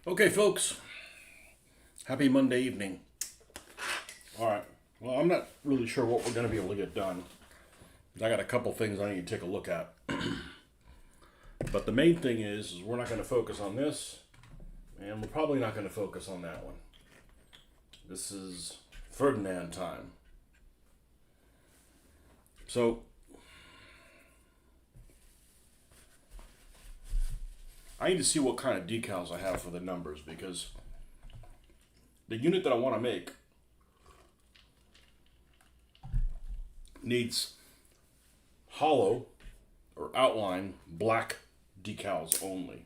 Okay, folks, happy Monday evening. All right, well, I'm not really sure what we're going to be able to get done. I got a couple things I need to take a look at. But the main thing is we're not going to focus on this, and we're probably not going to focus on that one. This is Ferdinand time. So, I need to see what kind of decals I have for the numbers, because the unit that I want to make needs hollow or outline black decals only.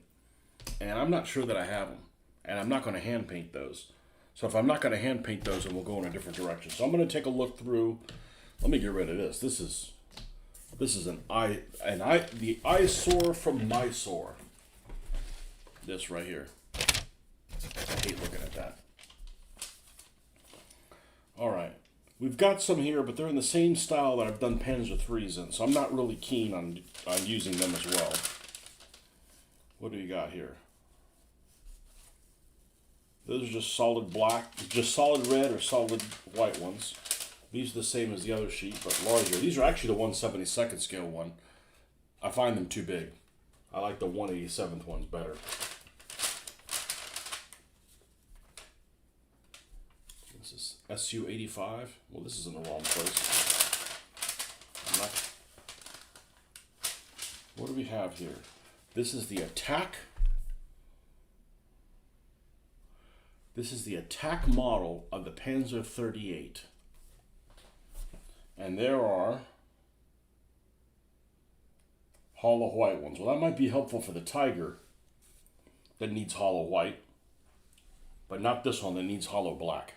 And I'm not sure that I have them. And I'm not going to hand paint those. So if I'm not going to hand paint those, then we'll go in a different direction. So I'm going to take a look through. Let me get rid of this. This is the eyesore from Mysore. This right here. I hate looking at that. All right. We've got some here, but they're in the same style that I've done Panzer IIIs in, so I'm not really keen on using them as well. What do you got here? Those are just solid black, just solid red or solid white ones. These are the same as the other sheet, but larger. These are actually the 1/72nd scale one. I find them too big. I like the 1/87th ones better. This is SU-85. Well, this is in the wrong place. What do we have here? This is the attack. This is the attack model of the Panzer 38. And there are hollow white ones. Well, that might be helpful for the Tiger that needs hollow white, but not this one that needs hollow black.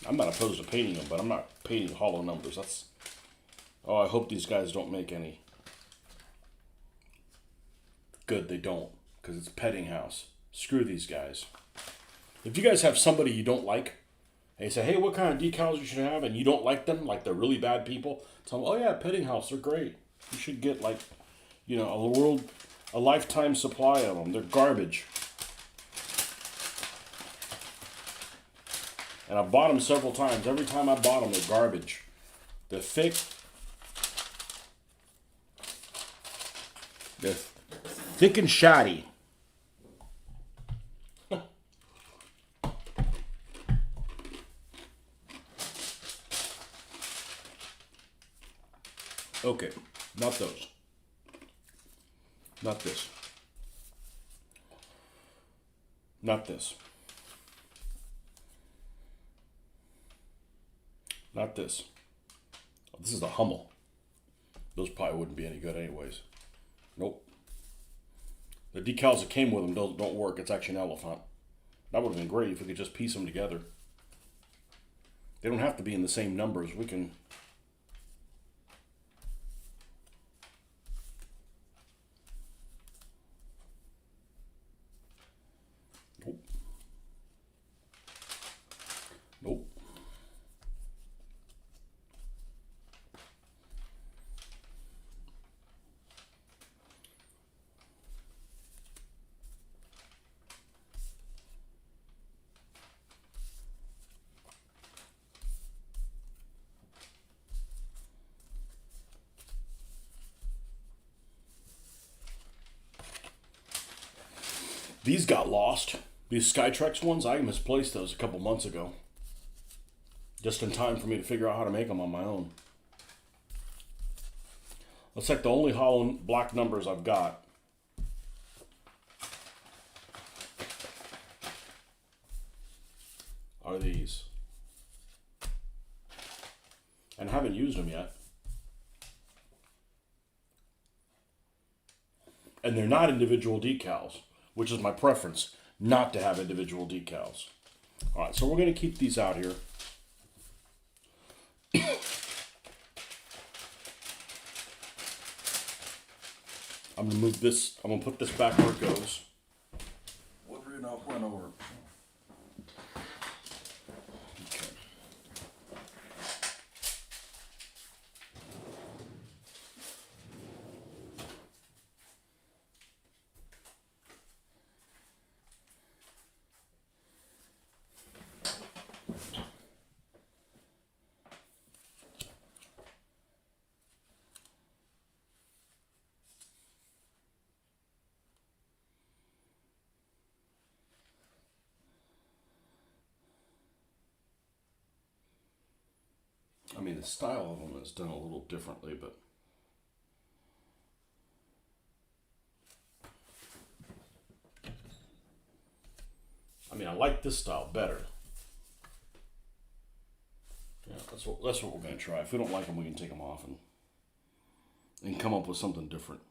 I'm not opposed to painting them, but I'm not painting hollow numbers. Oh, I hope these guys don't make any. Good, they don't, because it's Petting House. Screw these guys. If you guys have somebody you don't like, and you say, hey, what kind of decals you should have, and you don't like them, like they're really bad people, tell them, oh yeah, Petting House, they're great. You should get a lifetime supply of them. They're garbage. And I've bought them several times. Every time I bought them, they're garbage. They're thick. They're thick and shoddy. Okay, not those. Not this. Not this. Not this. This is the Hummel. Those probably wouldn't be any good anyways. Nope. The decals that came with them don't work. It's actually an Elephant. That would have been great if we could just piece them together. They don't have to be in the same numbers. We can... Nope. Nope. These got lost. These Skytrex ones, I misplaced those a couple months ago. Just in time for me to figure out how to make them on my own. Looks like the only hollow black numbers I've got are these. And I haven't used them yet. And they're not individual decals, which is my preference, not to have individual decals. All right, so we're going to keep these out here. I'm going to move this, I'm going to put this back where it goes. What did I run over? Okay. I mean, the style of them is done a little differently, but I mean, I like this style better. Yeah, that's what we're gonna try. If we don't like them, we can take them off and come up with something different.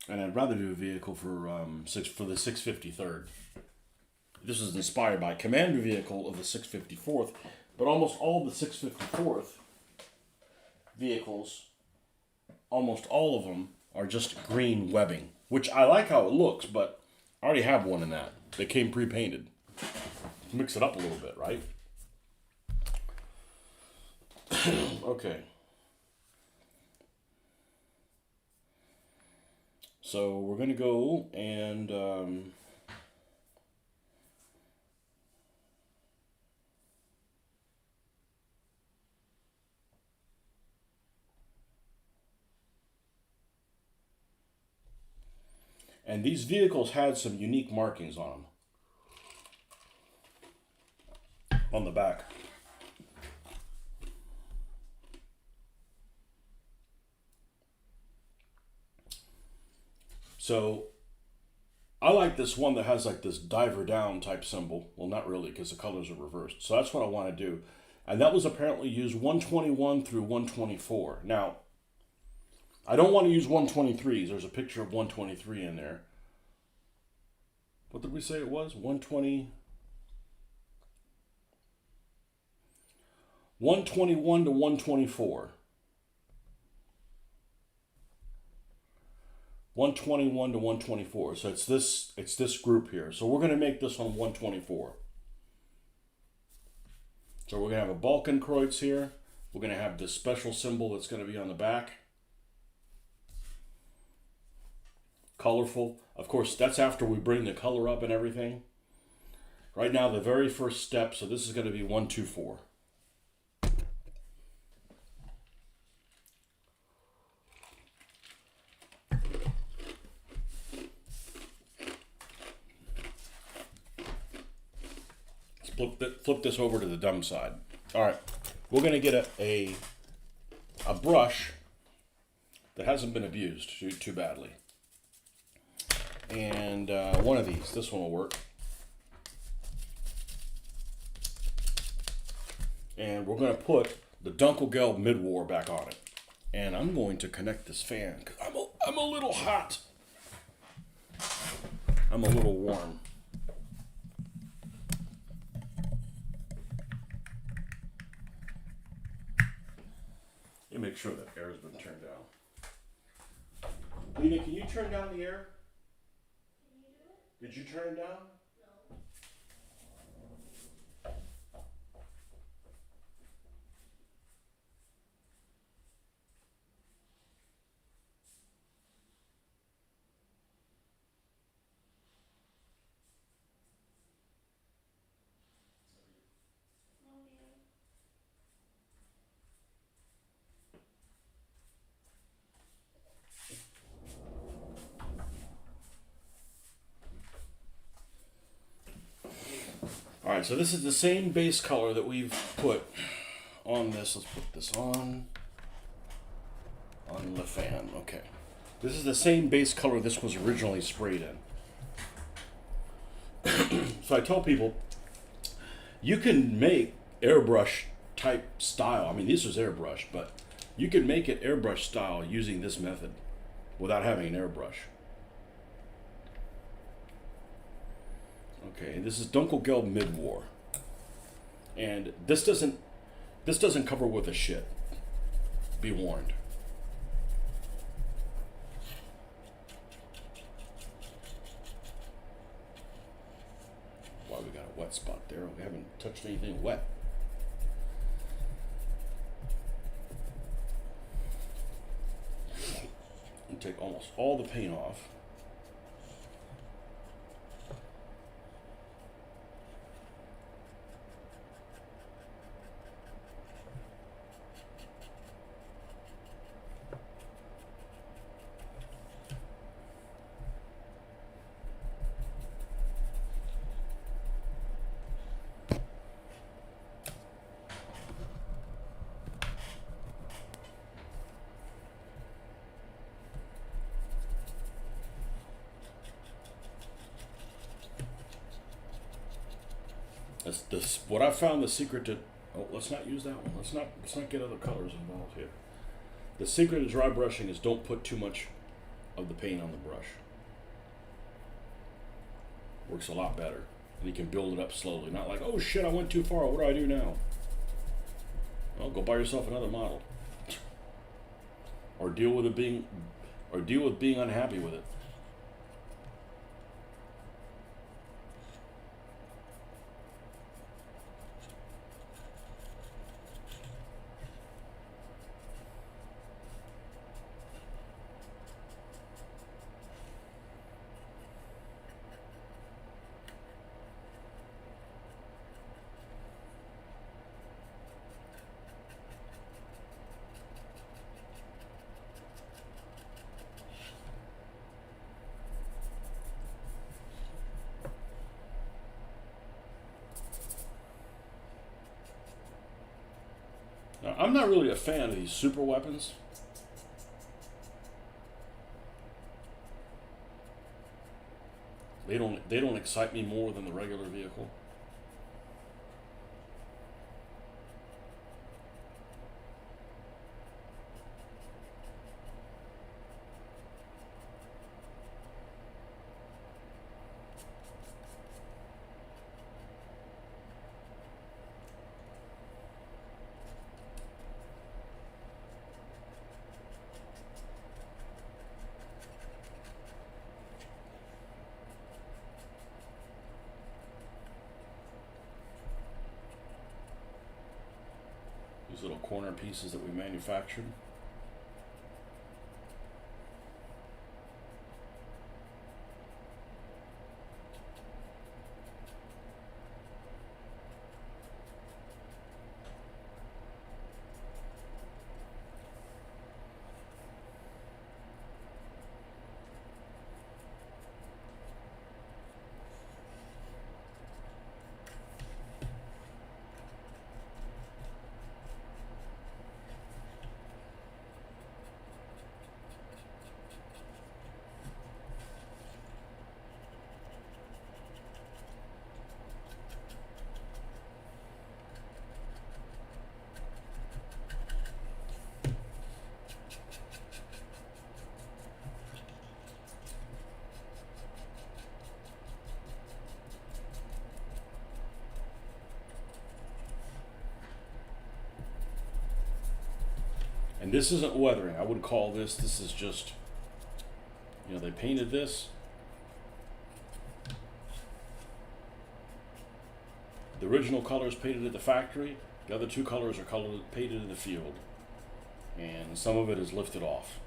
And I'd rather do a vehicle for the 653rd. This is inspired by Commander vehicle of the 654th, but almost all the 654th vehicles, almost all of them are just green webbing, which I like how it looks, but I already have one in that. They came pre-painted. Mix it up a little bit, right? Okay. So we're going to go and these vehicles had some unique markings on them on the back. So I like this one that has like this diver down type symbol. Well, not really, because the colors are reversed. So that's what I want to do. And that was apparently used 121 through 124. Now, I don't want to use 123s. There's a picture of 123 in there. What did we say it was? 120. 121 to 124. 121 to 124. So it's this group here. So we're going to make this one 124. So we're going to have a Balkenkreuz here. We're going to have this special symbol that's going to be on the back. Colorful. Of course, that's after we bring the color up and everything. Right now, the very first step, so this is going to be 124. Flip this over to the dumb side. All right, we're going to get a brush that hasn't been abused too badly. And one of these, this one will work. And we're going to put the Dunkelgelb Mid-War back on it. And I'm going to connect this fan because I'm a little hot. I'm a little warm. Let me make sure that air has been turned down. Lena, can you turn down the air? Can you do it? Did you turn it down? No. No, dear. All right, so this is the same base color that we've put on this. Let's put this on the fan. Okay. This is the same base color this was originally sprayed in. So I tell people, you can make airbrush type style. I mean, this was airbrush, but you can make it airbrush style using this method without having an airbrush. Okay, this is Dunkelgelb Mid-War. And this doesn't cover with a shit. Be warned. Wow, we got a wet spot there. We haven't touched anything wet. And take almost all the paint off. That's this. What I found the secret to. Oh, let's not use that one. Let's not get other colors involved here. The secret to dry brushing is don't put too much of the paint on the brush. Works a lot better. And you can build it up slowly. Not like, oh shit, I went too far. What do I do now? Well, go buy yourself another model. Or deal with being unhappy with it. Now, I'm not really a fan of these super weapons. They don't excite me more than the regular vehicle. These little corner pieces that we manufactured. And this isn't weathering. I would call this is just, they painted this. The original color is painted at the factory. The other two colors are painted in the field. And some of it is lifted off.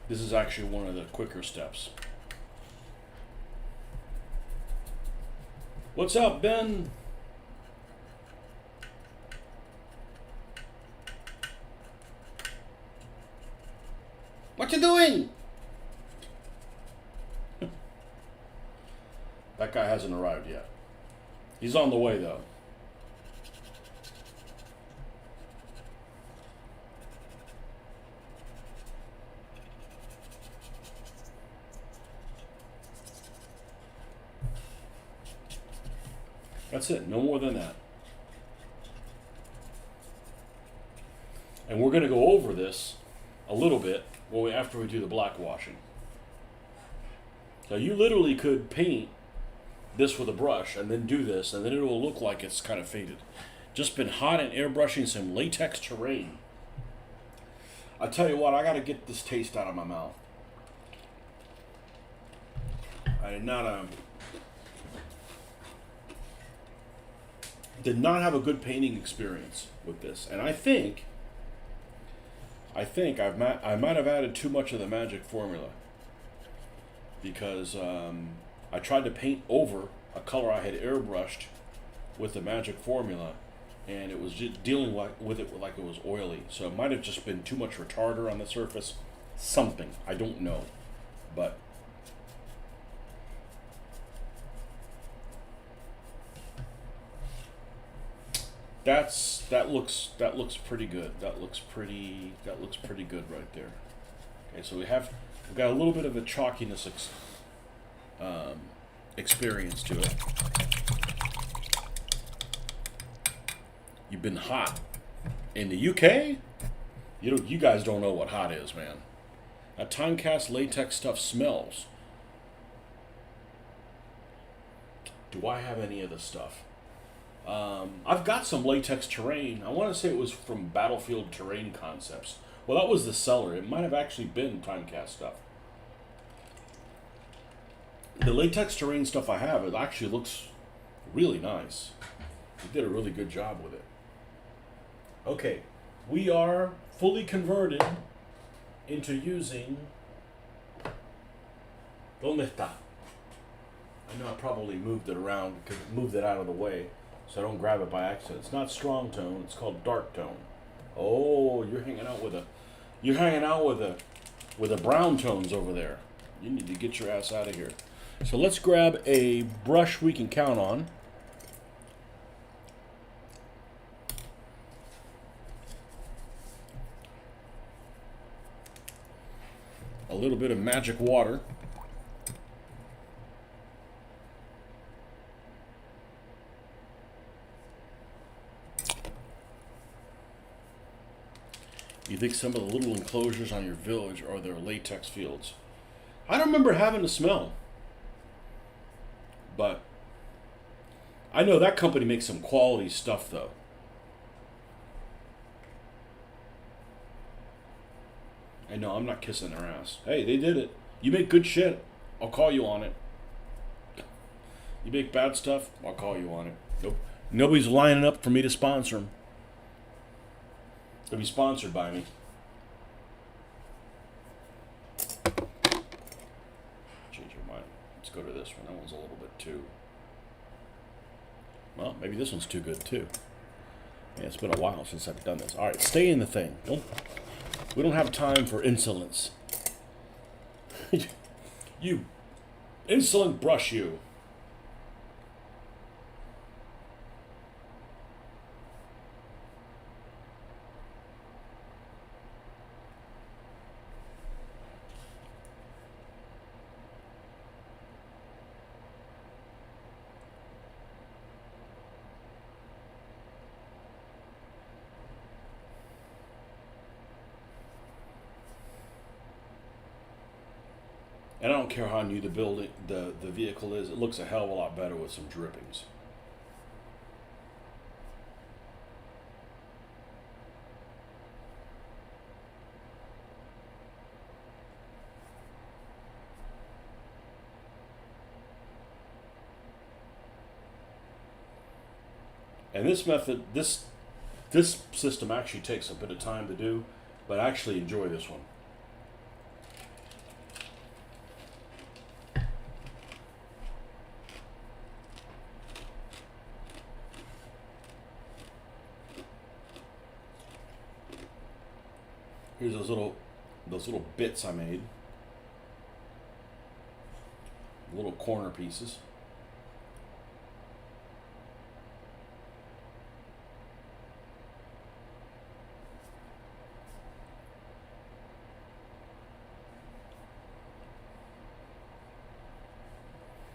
This is actually one of the quicker steps. What's up, Ben? What you doing? That guy hasn't arrived yet. He's on the way, though. That's it, no more than that. And we're going to go over this a little bit after we do the black washing. So you literally could paint this with a brush and then do this, and then it will look like it's kind of faded. Just been hot and airbrushing some latex terrain. I tell you what, I got to get this taste out of my mouth. I did not Did not have a good painting experience with this, and I might have added too much of the magic formula because I tried to paint over a color I had airbrushed with the magic formula, and it was just dealing with it like it was oily. So it might have just been too much retarder on the surface. Something, I don't know, but that looks pretty good. That looks pretty good right there. Okay, so we've got a little bit of a chalkiness experience to it. You've been hot in the UK. You guys don't know what hot is, man. That time cast latex stuff smells. Do I have any of the stuff? I've got some latex terrain. I want to say it was from Battlefield Terrain Concepts. Well, that was the seller. It might have actually been Timecast stuff. The latex terrain stuff I have, it actually looks really nice. They did a really good job with it. Okay, we are fully converted into using... ¿Dónde está? I know I probably moved it around, moved it out of the way, so I don't grab it by accident. It's not strong tone, it's called dark tone. Oh, you're hanging out with the brown tones over there. You need to get your ass out of here. So let's grab a brush we can count on. A little bit of magic water. You think some of the little enclosures on your village are their latex fields? I don't remember having a smell. But I know that company makes some quality stuff, though. I know, I'm not kissing their ass. Hey, they did it. You make good shit, I'll call you on it. You make bad stuff, I'll call you on it. Nope. Nobody's lining up for me to sponsor them. They'll be sponsored by me. Change your mind. Let's go to this one. That one's a little bit too... Well, maybe this one's too good, too. Yeah, it's been a while since I've done this. All right, stay in the thing. We don't have time for insolence. You insolent brush, you. And I don't care how new the building, the vehicle is. It looks a hell of a lot better with some drippings. And this method, this system actually takes a bit of time to do, but I actually enjoy this one. Here's those little bits I made. Little corner pieces.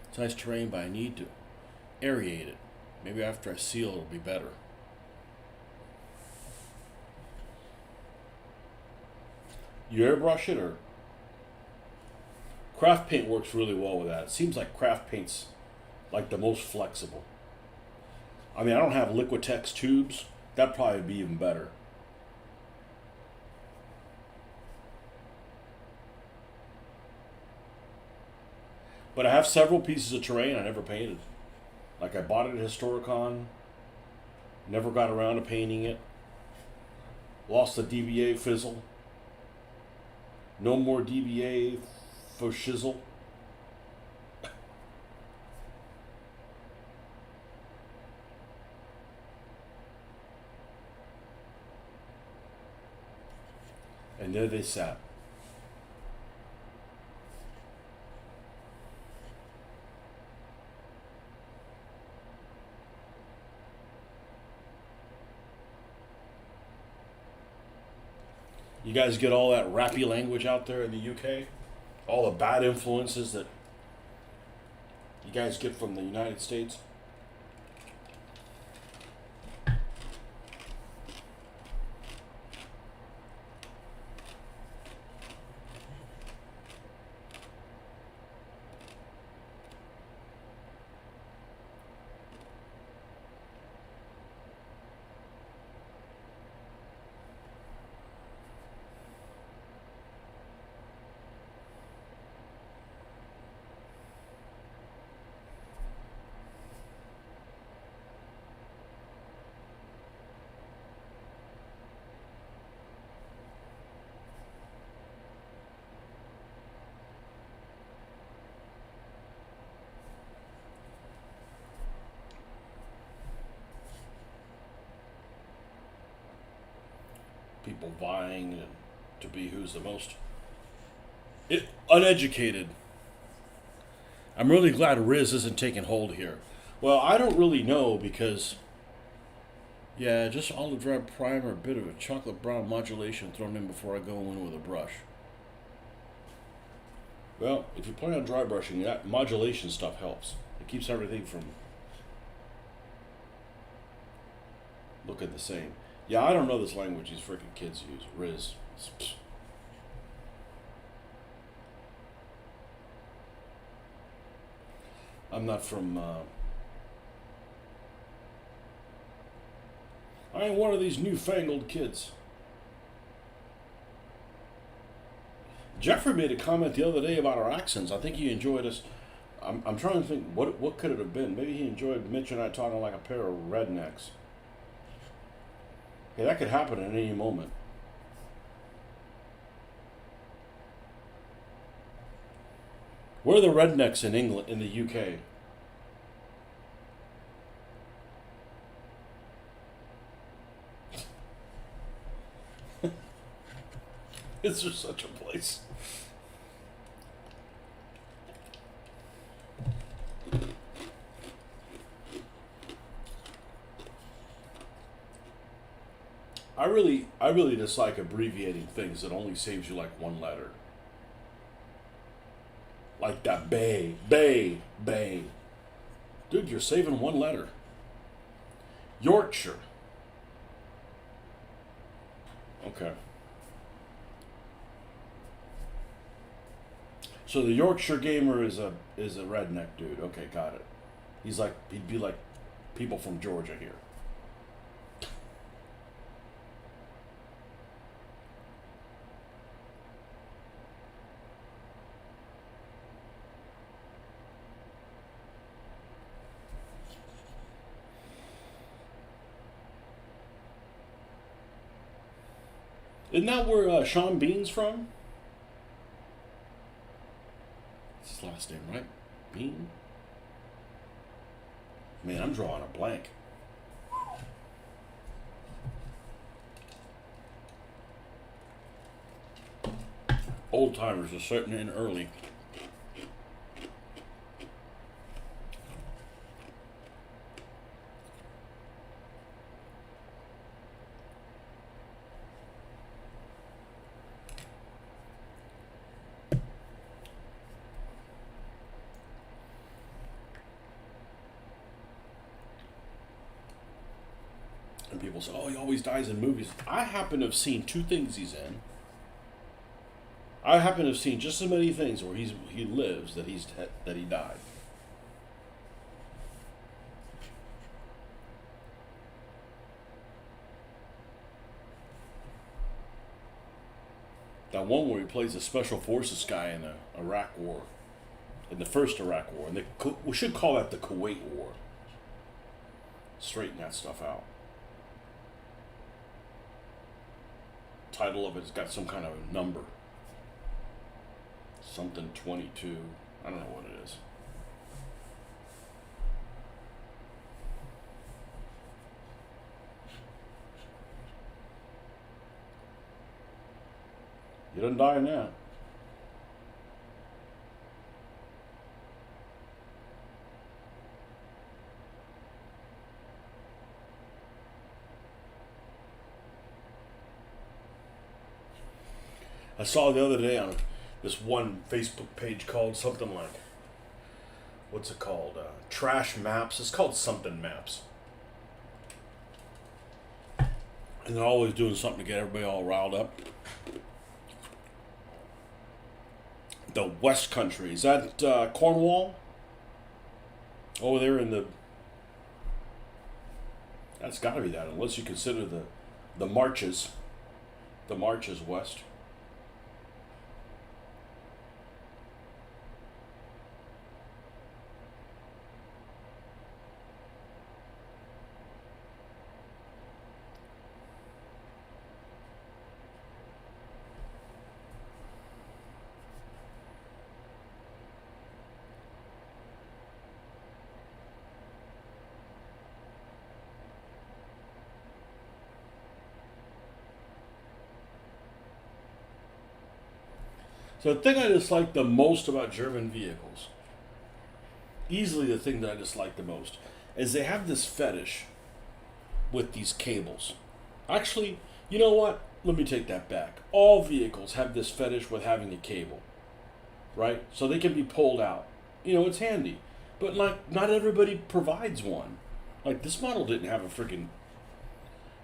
It's nice terrain, but I need to aerate it. Maybe after I seal it'll be better. You airbrush it, or craft paint works really well with that. It seems like craft paint's like the most flexible. I mean, I don't have Liquitex tubes. That'd probably be even better. But I have several pieces of terrain I never painted. Like I bought it at Historicon, Never got around to painting it. Lost the DBA fizzle. No more DBA for shizzle. And there they sat. You guys get all that rappy language out there in the UK? All the bad influences that you guys get from the United States? People vying to be who's the most uneducated. I'm really glad Riz isn't taking hold here. Well, I don't really know because, yeah, just olive dry primer, a bit of a chocolate brown modulation thrown in before I go in with a brush. Well, if you plan on dry brushing, that modulation stuff helps. It keeps everything from looking the same. Yeah, I don't know this language these freaking kids use. Riz. I'm not from. I ain't one of these newfangled kids. Jeffrey made a comment the other day about our accents. I think he enjoyed us. I'm trying to think what could it have been. Maybe he enjoyed Mitch and I talking like a pair of rednecks. Hey, that could happen at any moment. Where are the rednecks in England, in the UK? Is there such a place? I really dislike abbreviating things that only saves you like one letter. Like that bay. Dude, you're saving one letter. Yorkshire. Okay. So the Yorkshire gamer is a redneck dude. Okay, got it. He'd be like people from Georgia here. Isn't that where Sean Bean's from? It's his last name, right? Bean? Man, I'm drawing a blank. Old timers are starting in early. And people say, "Oh, he always dies in movies." I happen to have seen two things he's in. I happen to have seen just as many things where he lives that he died. That one where he plays a special forces guy in the Iraq War, in the first Iraq War, and we should call that the Kuwait War. Straighten that stuff out. title of it's got some kind of number. Something 22. I don't know what it is. You didn't die in that. I saw the other day on this one Facebook page called something like, what's it called? Trash Maps. It's called something Maps. And they're always doing something to get everybody all riled up. The West Country. Is that Cornwall? Over there in the... That's got to be that, unless you consider the marches. The marches west. So the thing I dislike the most about German vehicles, easily the thing that I dislike the most, is they have this fetish with these cables. Actually, you know what? Let me take that back. All vehicles have this fetish with having a cable, right? So they can be pulled out. You know, it's handy. But like, not everybody provides one. Like this model didn't have a freaking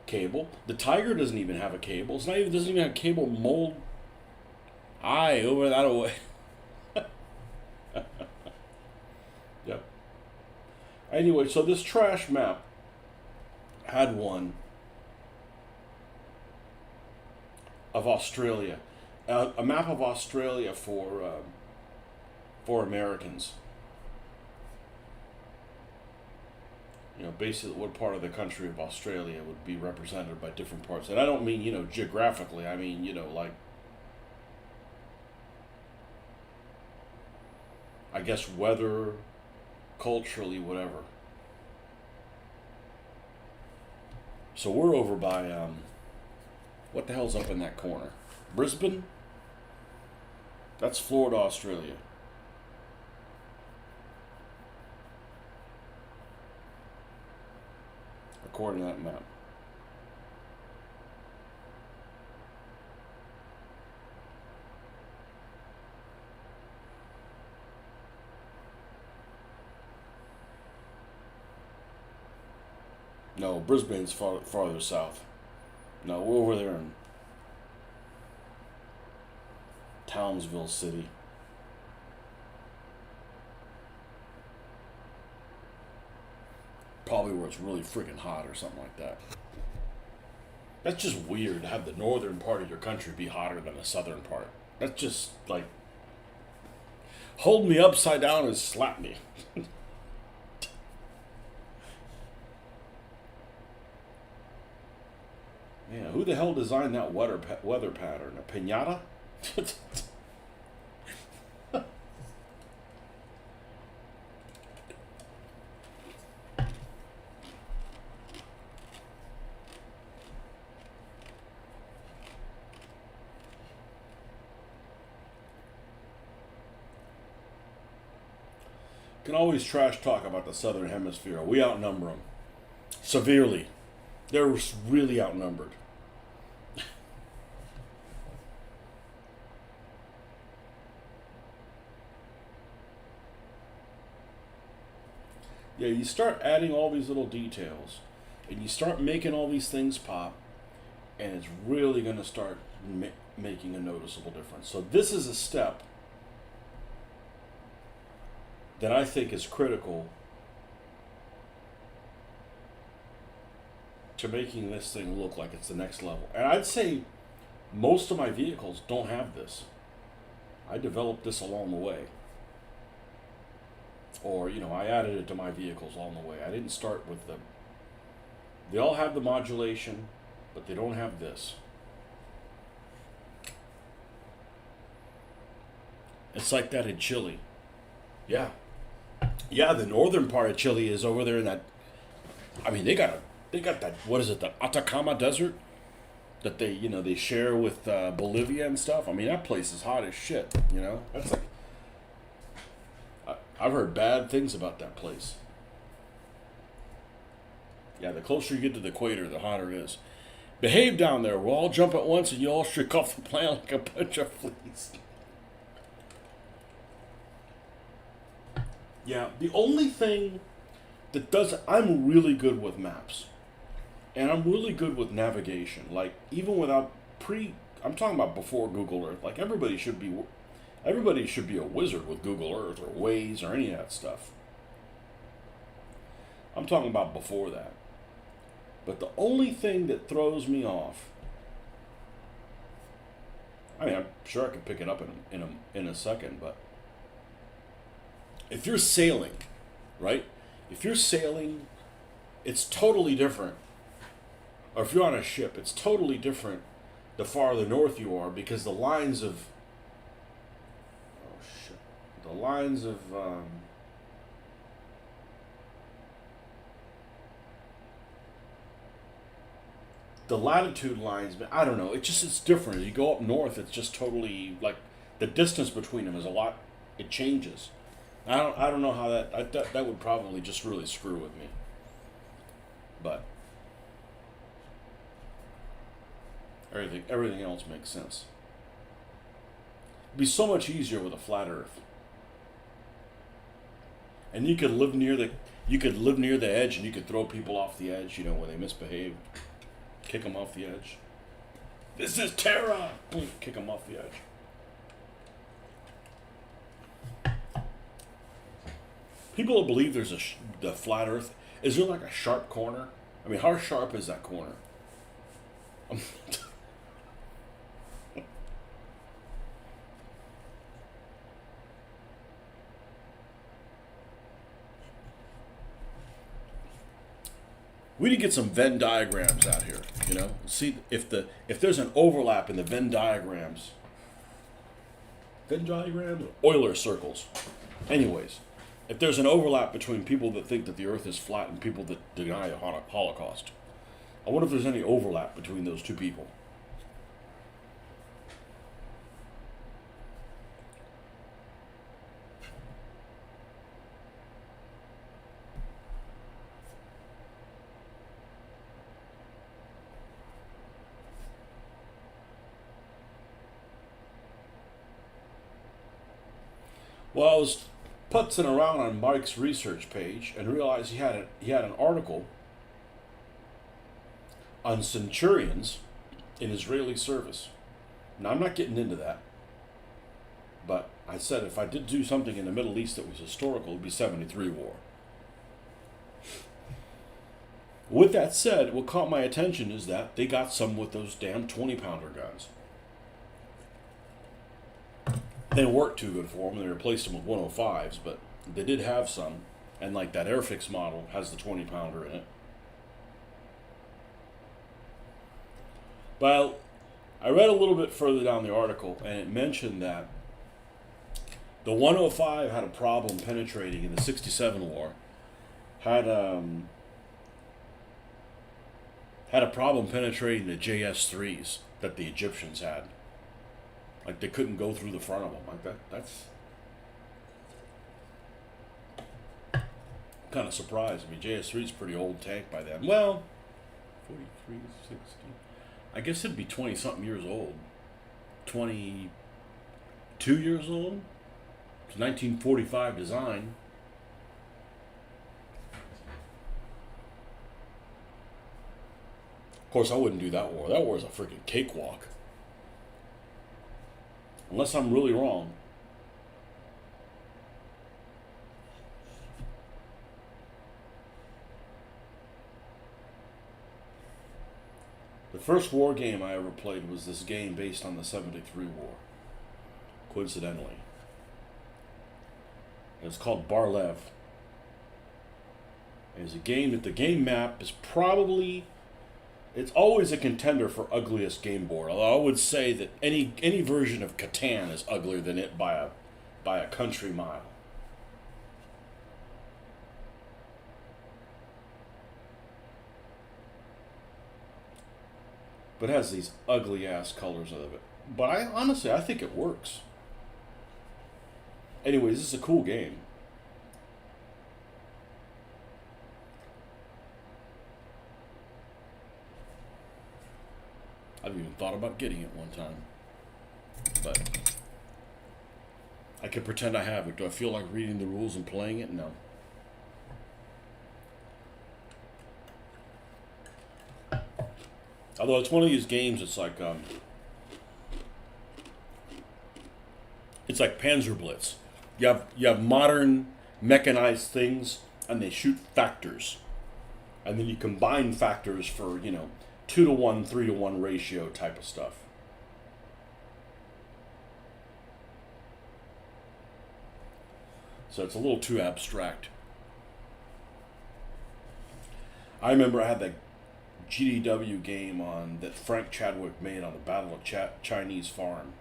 cable. The Tiger doesn't even have a cable. It's not even doesn't even have a cable mold. Aye, over that away. Yep. Anyway, so this trash map had one of Australia, a map of Australia for Americans. You know, basically what part of the country of Australia would be represented by different parts. And I don't mean, you know, geographically. I mean, you know, like, I guess weather, culturally, whatever. So we're over by, what the hell's up in that corner? Brisbane? That's Florida, Australia. According to that map. No, Brisbane's farther south. No, we're over there in Townsville City. Probably where it's really freaking hot or something like that. That's just weird to have the northern part of your country be hotter than the southern part. That's just like, hold me upside down and slap me. Yeah, who the hell designed that weather pattern? A piñata? Can always trash talk about the southern hemisphere. We outnumber them severely. They're really outnumbered. Yeah, you start adding all these little details, and you start making all these things pop, and it's really going to start making a noticeable difference. So this is a step that I think is critical to making this thing look like it's the next level. And I'd say most of my vehicles don't have this. I developed this along the way. Or, you know, I added it to my vehicles along the way. I didn't start with them. They all have the modulation, but they don't have this. It's like that in Chile. Yeah. Yeah, the northern part of Chile is over there in that. I mean, they got that. What is it? The Atacama Desert that they share with Bolivia and stuff. I mean, that place is hot as shit. That's like I've heard bad things about that place. Yeah, the closer you get to the equator, the hotter it is. Behave down there. We'll all jump at once, and you all streak off the planet like a bunch of fleas. Yeah, the only thing that does I'm really good with maps, and I'm really good with navigation. Like even without I'm talking about before Google Earth. Like everybody should be a wizard with Google Earth or Waze or any of that stuff. I'm talking about before that. But the only thing that throws me off, I mean, I'm sure I could pick it up in a second, but if you're sailing, right? If you're sailing, it's totally different. Or if you're on a ship, it's totally different the farther north you are because the lines of the latitude lines, I don't know. It's different. As you go up north, it's just totally like the distance between them is a lot. It changes. I don't know how that would probably just really screw with me. But everything else makes sense. It'd be so much easier with a flat Earth. And you could live near the edge, and you could throw people off the edge. When they misbehave. Kick them off the edge. This is terror! Boom, kick them off the edge. People believe there's the flat Earth. Is there like a sharp corner? I mean, how sharp is that corner? We need to get some Venn diagrams out here. See if there's an overlap in the Venn diagrams. Venn diagrams, Euler circles. Anyways, if there's an overlap between people that think that the Earth is flat and people that deny a Holocaust, I wonder if there's any overlap between those two people. Well, I was putzing around on Mike's research page and realized he had an article on centurions in Israeli service. Now, I'm not getting into that, but I said if I did do something in the Middle East that was historical, it would be 73 war. With that said, what caught my attention is that they got some with those damn 20-pounder guns. They didn't work too good for them, and they replaced them with 105s, but they did have some, and like that Airfix model has the 20-pounder in it. But I read a little bit further down the article, and it mentioned that the 105 had a problem penetrating in the 67 war, had a problem penetrating the JS3s that the Egyptians had. Like they couldn't go through the front of them. Like that's kind of surprised. I mean, JS3 is a pretty old tank by then. Well, 43, 60. I guess it'd be 20-something years old. 22 years old? It's 1945 design. Of course, I wouldn't do that war. That war is a freaking cakewalk. Unless I'm really wrong. The first war game I ever played was this game based on the 73 war. Coincidentally. It's called Bar-Lev. It's a game that the game map is probably... It's always a contender for ugliest game board. Although I would say that any version of Catan is uglier than it by by a country mile. But it has these ugly ass colors of it. But I think it works. Anyways, this is a cool game. I've even thought about getting it one time. But I can pretend I have it. Do I feel like reading the rules and playing it? No. Although it's one of these games, it's like Panzer Blitz. You have modern mechanized things, and they shoot factors, and then you combine factors for 2-to-1, 3-to-1 ratio type of stuff. So it's a little too abstract. I remember I had that GDW game on that Frank Chadwick made on the Battle of Chinese Farm.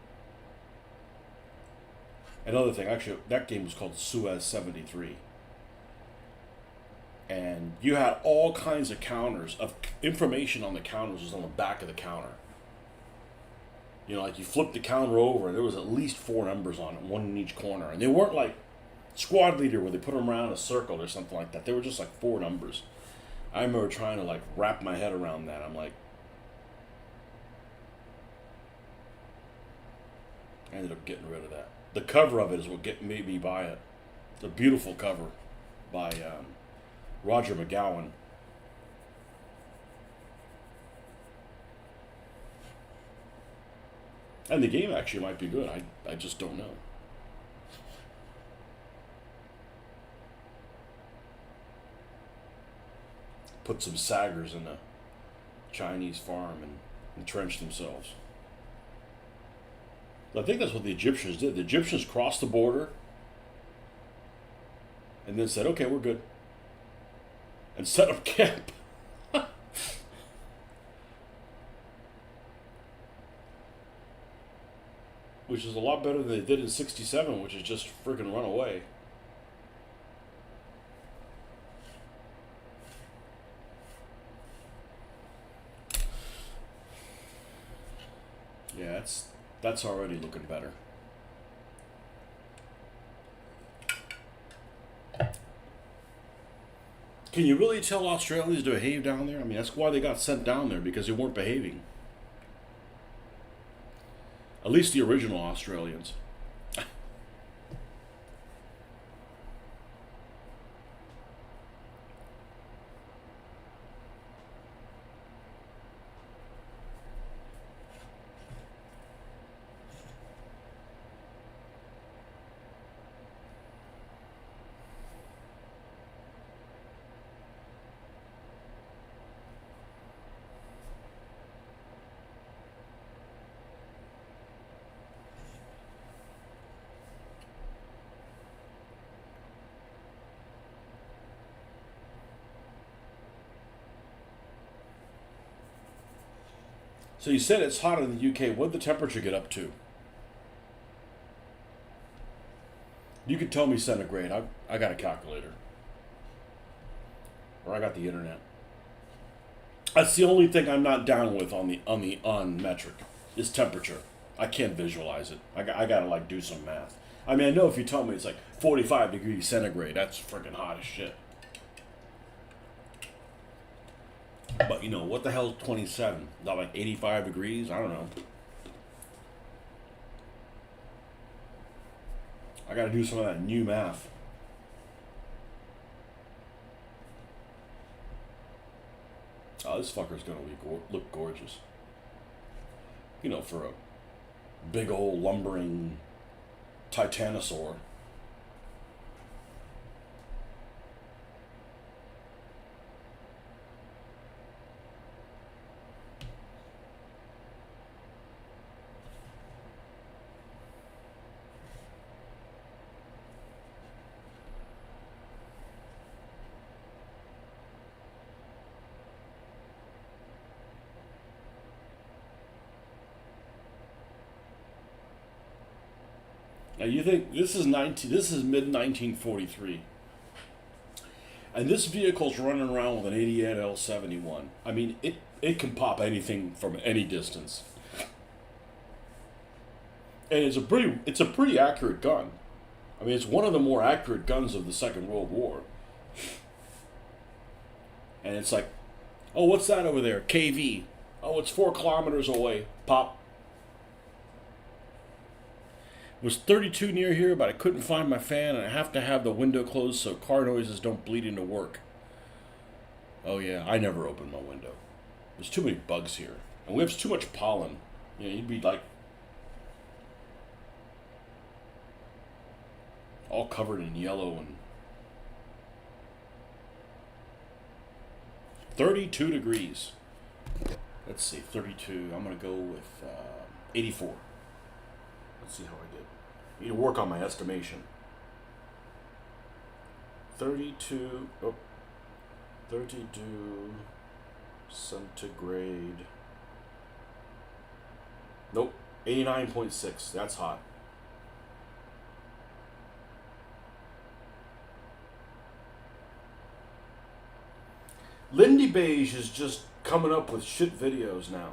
Another thing, actually, that game was called Suez 73. And you had all kinds of counters, of information on the counters was on the back of the counter. Like you flipped the counter over and there was at least 4 numbers on it, one in each corner. And they weren't like Squad Leader where they put them around a circle or something like that. They were just like 4 numbers. I remember trying to like wrap my head around that. I'm like, I ended up getting rid of that. The cover of it is what made me buy it. It's a beautiful cover by Roger McGowan. And the game actually might be good. I just don't know. Put some saggers in a Chinese farm and entrench themselves. I think that's what the Egyptians did. The Egyptians crossed the border and then said, okay, we're good. And set up camp. Which is a lot better than they did in 67, which is just friggin' run away. Yeah, that's already looking better. Can you really tell Australians to behave down there? I mean, that's why they got sent down there, because they weren't behaving. At least the original Australians. So you said it's hot in the UK. What'd the temperature get up to? You could tell me centigrade. I got a calculator. Or I got the internet. That's the only thing I'm not down with on metric is temperature. I can't visualize it. I gotta like do some math. I mean, I know if you tell me it's like 45 degrees centigrade, that's freaking hot as shit. But what the hell is 27? Is that like 85 degrees? I don't know. I gotta do some of that new math. Oh, this fucker's gonna look gorgeous. For a big old lumbering titanosaur. Now you think this is mid 1943, and this vehicle's running around with an 88 L71. I mean, it can pop anything from any distance, and it's a pretty accurate gun. I mean, it's one of the more accurate guns of the Second World War. And it's like, oh, what's that over there? KV. Oh, it's 4 kilometers away. Pop. It was 32 near here, but I couldn't find my fan, and I have to have the window closed so car noises don't bleed into work. Oh yeah, I never open my window. There's too many bugs here, and we have too much pollen. You know, you'd be like all covered in yellow and 32 degrees. Let's see, 32. I'm gonna go with 84. Let's see how I did. I need to work on my estimation. 32. Oh, 32 centigrade. Nope. 89.6. That's hot. Lindy Beige is just coming up with shit videos now.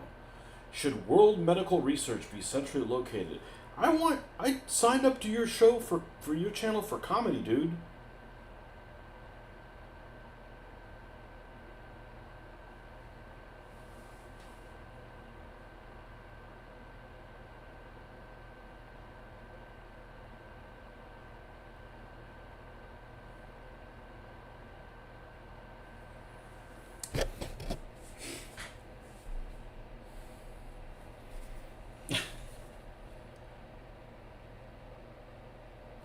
Should world medical research be centrally located? I signed up to your show for your channel for comedy, dude.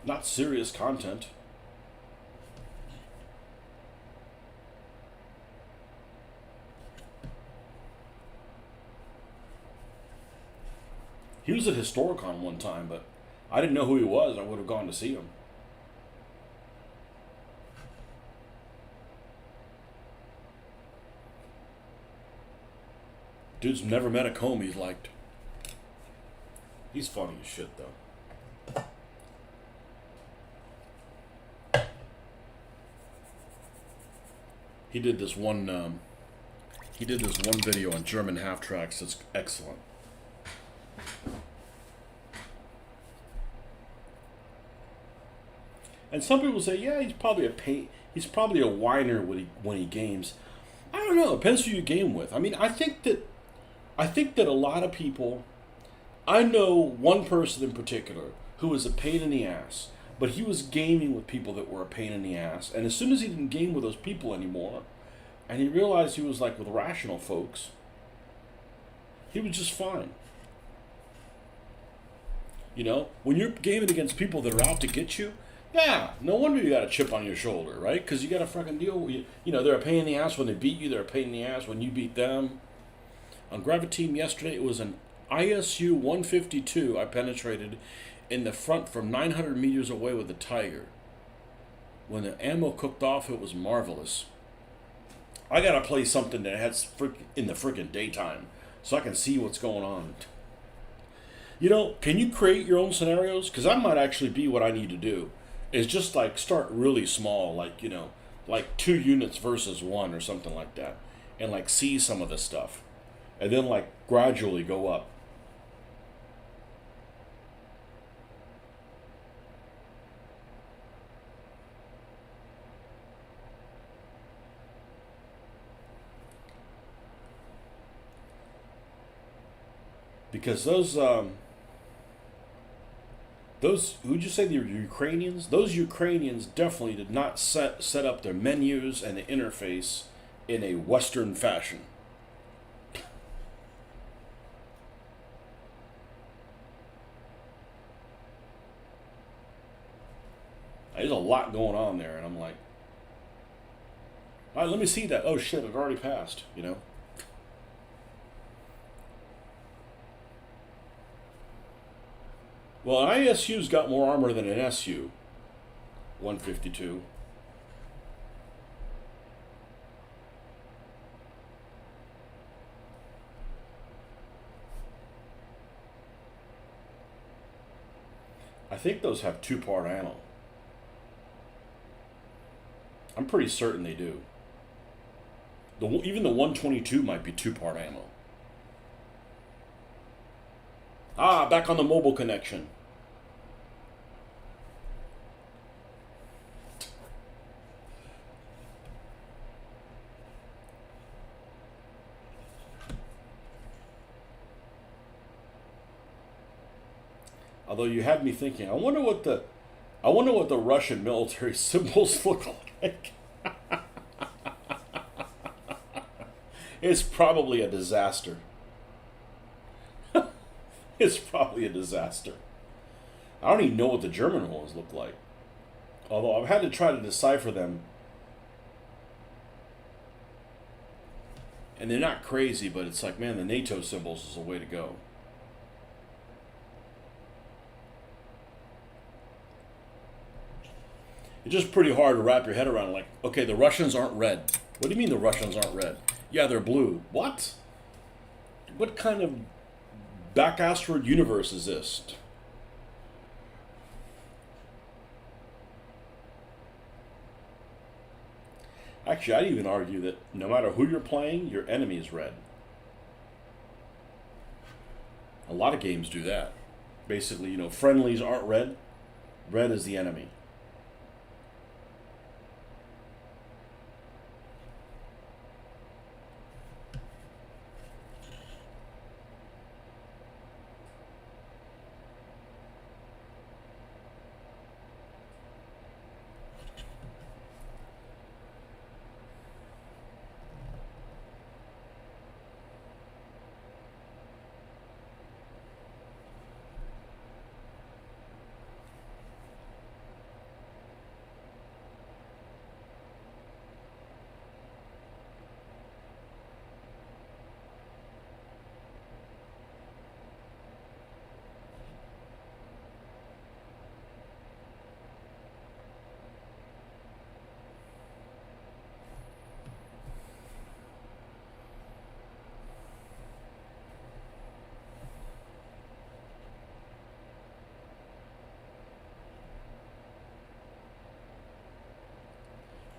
Not serious content. He was at Historicon one time, but I didn't know who he was. I would have gone to see him. Dude's never met a comb he's liked. He's funny as shit, though. He did this one. He did this one video on German half tracks. That's excellent. And some people say, yeah, he's probably a whiner when he games. I don't know. It depends who you game with. I mean, I think that a lot of people. I know one person in particular who was a pain in the ass, but he was gaming with people that were a pain in the ass. And as soon as he didn't game with those people anymore, and he realized he was like with rational folks, he was just fine. You know, when you're gaming against people that are out to get you, yeah, no wonder you got a chip on your shoulder, right? Because you got to fucking deal with, you know, they're a pain in the ass when they beat you, they're a pain in the ass when you beat them. On Gravity Team yesterday, it was an ISU 152 I penetrated in the front from 900 meters away with the Tiger. When the ammo cooked off, it was marvelous. I gotta play something that has in the freaking daytime so I can see what's going on. You know, can you create your own scenarios? Because that might actually be what I need to do. Is just like start really small, like, you know, like 2 units versus 1 or something like that, and like see some of the stuff, and then like gradually go up. Because those who'd you say the Ukrainians? Those Ukrainians definitely did not set up their menus and the interface in a Western fashion. There's a lot going on there, and I'm like, all right, let me see that. Oh shit, it already passed, you know? Well, an ISU's got more armor than an SU 152. I think those have two-part ammo. I'm pretty certain they do. Even the 122 might be two-part ammo. Ah, back on the mobile connection. Although you had me thinking, I wonder what the Russian military symbols look like. It's probably a disaster. It's probably a disaster. I don't even know what the German ones look like. Although I've had to try to decipher them. And they're not crazy, but it's like, man, the NATO symbols is the way to go. It's just pretty hard to wrap your head around. Like, okay, the Russians aren't red. What do you mean the Russians aren't red? Yeah, they're blue. What? What kind of back-assward universe is this? Actually, I'd even argue that no matter who you're playing, your enemy is red. A lot of games do that. Basically, friendlies aren't red. Red is the enemy.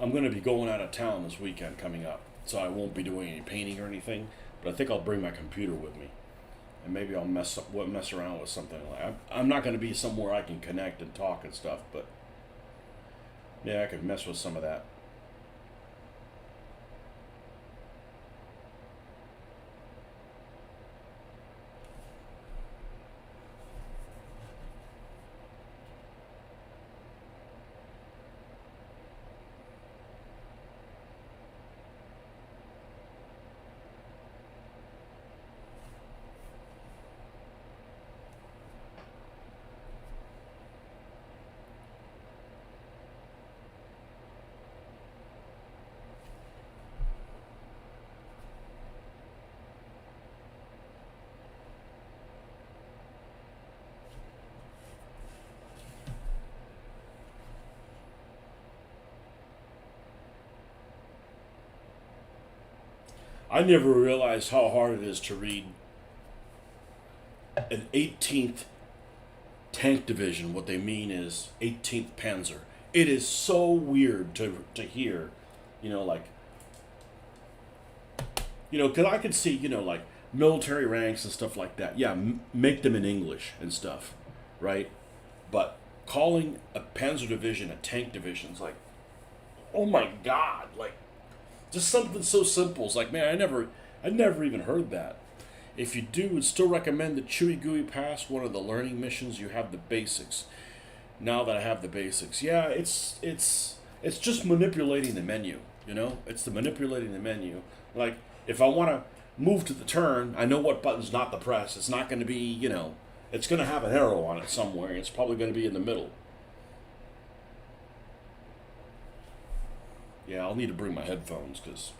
I'm going to be going out of town this weekend coming up, so I won't be doing any painting or anything. But I think I'll bring my computer with me, and maybe I'll mess around with something. I'm not going to be somewhere I can connect and talk and stuff, but yeah, I could mess with some of that. I never realized how hard it is to read an 18th Tank Division. What they mean is 18th Panzer. It is so weird to hear, like, because I could see, like military ranks and stuff like that. Yeah, make them in English and stuff, right? But calling a Panzer Division a Tank Division is like, oh my God, like, just something so simple. It's like, man, I never even heard that. If you do, I'd still recommend the Chewy Gooey Pass, one of the learning missions. You have the basics. Now that I have the basics, yeah, it's just manipulating the menu. It's the manipulating the menu. Like, if I want to move to the turn, I know what button's not to press. It's not going to be, it's going to have an arrow on it somewhere. It's probably going to be in the middle. Yeah, I'll need to bring my headphones because,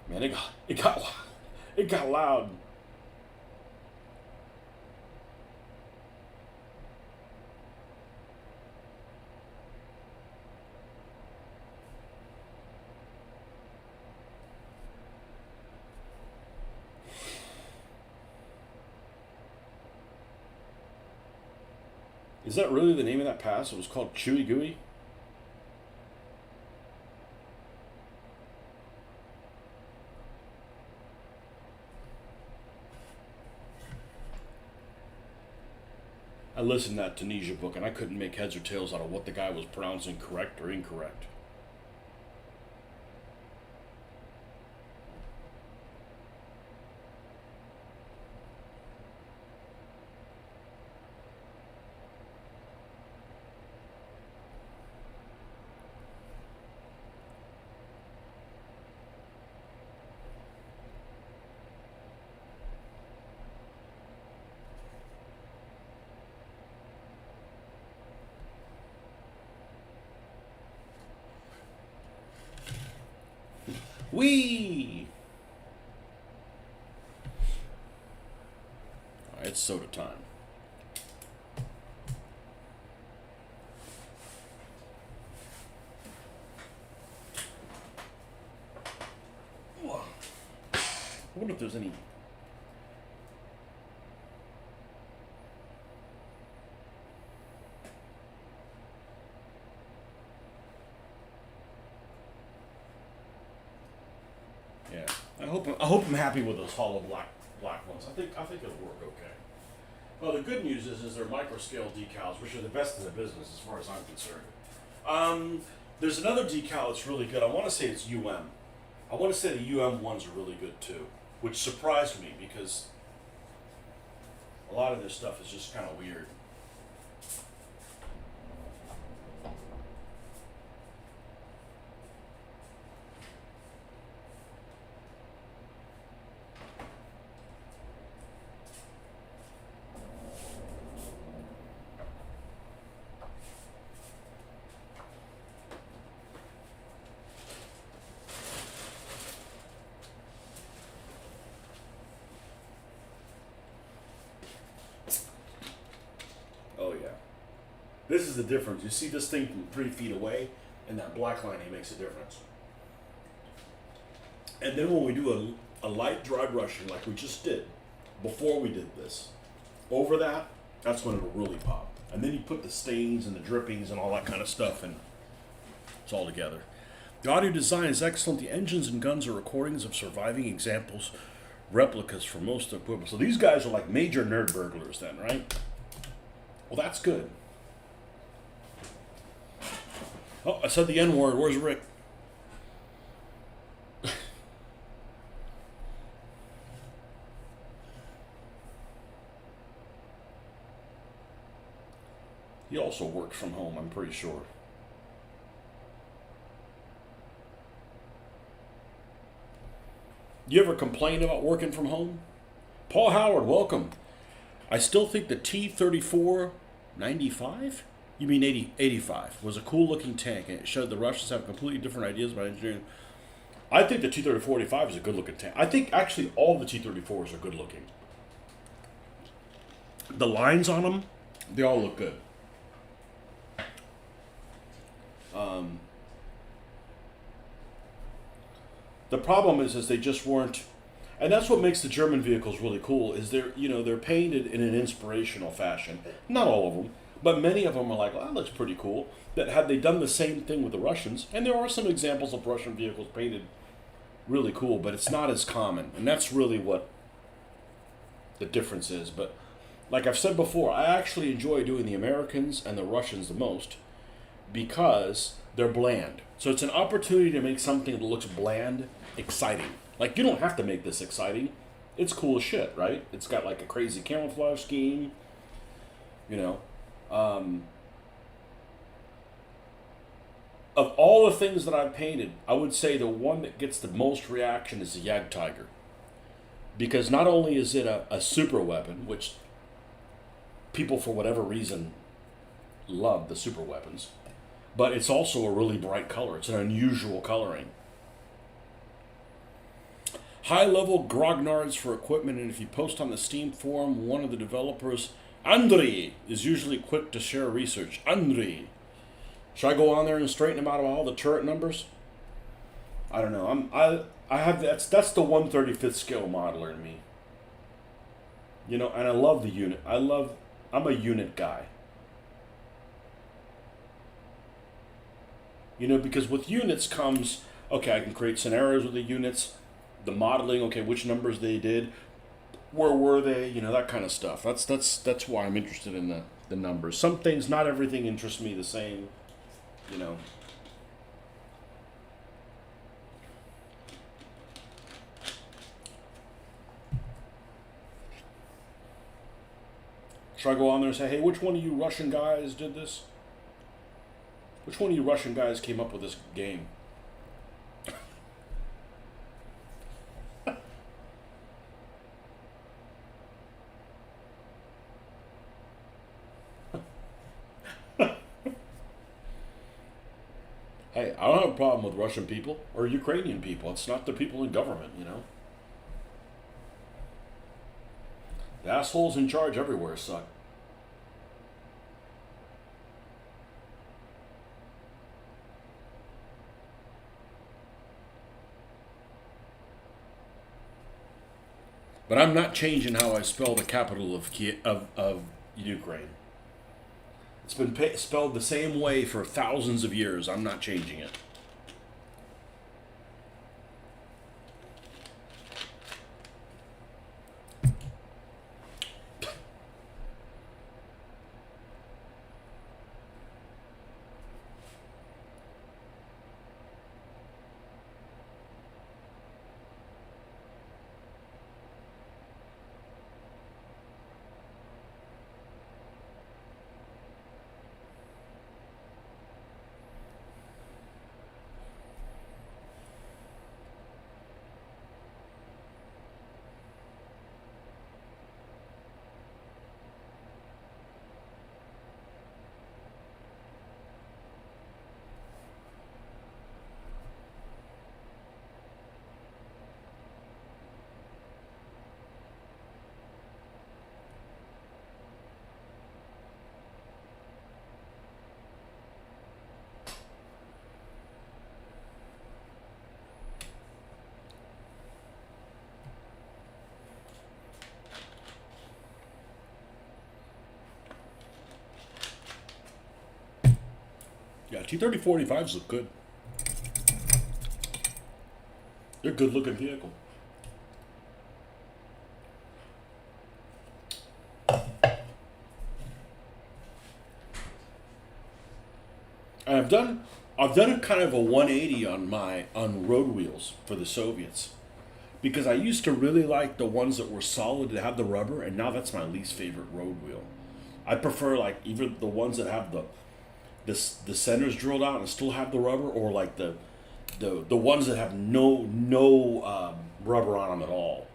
man, it got loud. Is that really the name of that pass? It was called Chewy Gooey? I listened to that Tunisia book and I couldn't make heads or tails out of what the guy was pronouncing correct or incorrect. Wee! It's soda time. I wonder if there's any. Yeah, I hope I'm happy with those hollow black ones. I think it'll work okay. Well, the good news is they're micro scale decals, which are the best in the business as far as I'm concerned. There's another decal that's really good. I want to say it's UM. I want to say the UM ones are really good too, which surprised me because a lot of this stuff is just kind of weird. Oh yeah. This is the difference. You see this thing from 3 feet away, and that black lining makes a difference. And then when we do a light dry brushing like we just did, before we did this, over that, that's when it'll really pop. And then you put the stains and the drippings and all that kind of stuff, and it's all together. The audio design is excellent. The engines and guns are recordings of surviving examples, replicas for most equipment. So these guys are like major nerd burglars then, right? Well, that's good. Oh, I said the N word. Where's Rick? He also works from home, I'm pretty sure. You ever complain about working from home? Paul Howard, welcome. I still think the T-34 95? You mean 85 was a cool looking tank, and it showed the Russians have completely different ideas about engineering. I think the T-34-85 is a good looking tank. I think actually all the T-34s are good looking. The lines on them, they all look good. The problem is they just weren't, and that's what makes the German vehicles really cool. Is they're painted in an inspirational fashion. Not all of them, but many of them are like, well, that looks pretty cool. That had they done the same thing with the Russians, and there are some examples of Russian vehicles painted really cool, but it's not as common, and that's really what the difference is. But like I've said before, I actually enjoy doing the Americans and the Russians the most because they're bland. So it's an opportunity to make something that looks bland exciting. Like, you don't have to make this exciting. It's cool as shit, right? It's got like a crazy camouflage scheme, you know. Of all the things that I've painted, I would say the one that gets the most reaction is the Jagdtiger. Because not only is it a super weapon, which people for whatever reason love the super weapons, but it's also a really bright color. It's an unusual coloring. High-level grognards for equipment, and if you post on the Steam forum, one of the developers, Andrei, is usually quick to share research. Andrei. Should I go on there and straighten him out of all the turret numbers? I don't know. I have that's the 1/35th scale modeler in me. You know, and I love the unit. I'm a unit guy. Because with units comes, okay, I can create scenarios with the units, the modeling, okay, which numbers they did, where were they, that kind of stuff. That's why I'm interested in the numbers. Some things, not everything interests me the same, you know. Should I go on there and say, hey, which one of you Russian guys did this? Which one of you Russian guys came up with this game? Hey, I don't have a problem with Russian people or Ukrainian people. It's not the people in government. The assholes in charge everywhere suck. But I'm not changing how I spell the capital of Ukraine. It's been spelled the same way for thousands of years. I'm not changing it. Yeah, T-30-45s look good. They're a good looking vehicle. And I've done a kind of a 180 on road wheels for the Soviets. Because I used to really like the ones that were solid that had the rubber, and now that's my least favorite road wheel. I prefer like either the ones that have the centers drilled out and still have the rubber, or like the ones that have no rubber on them at all,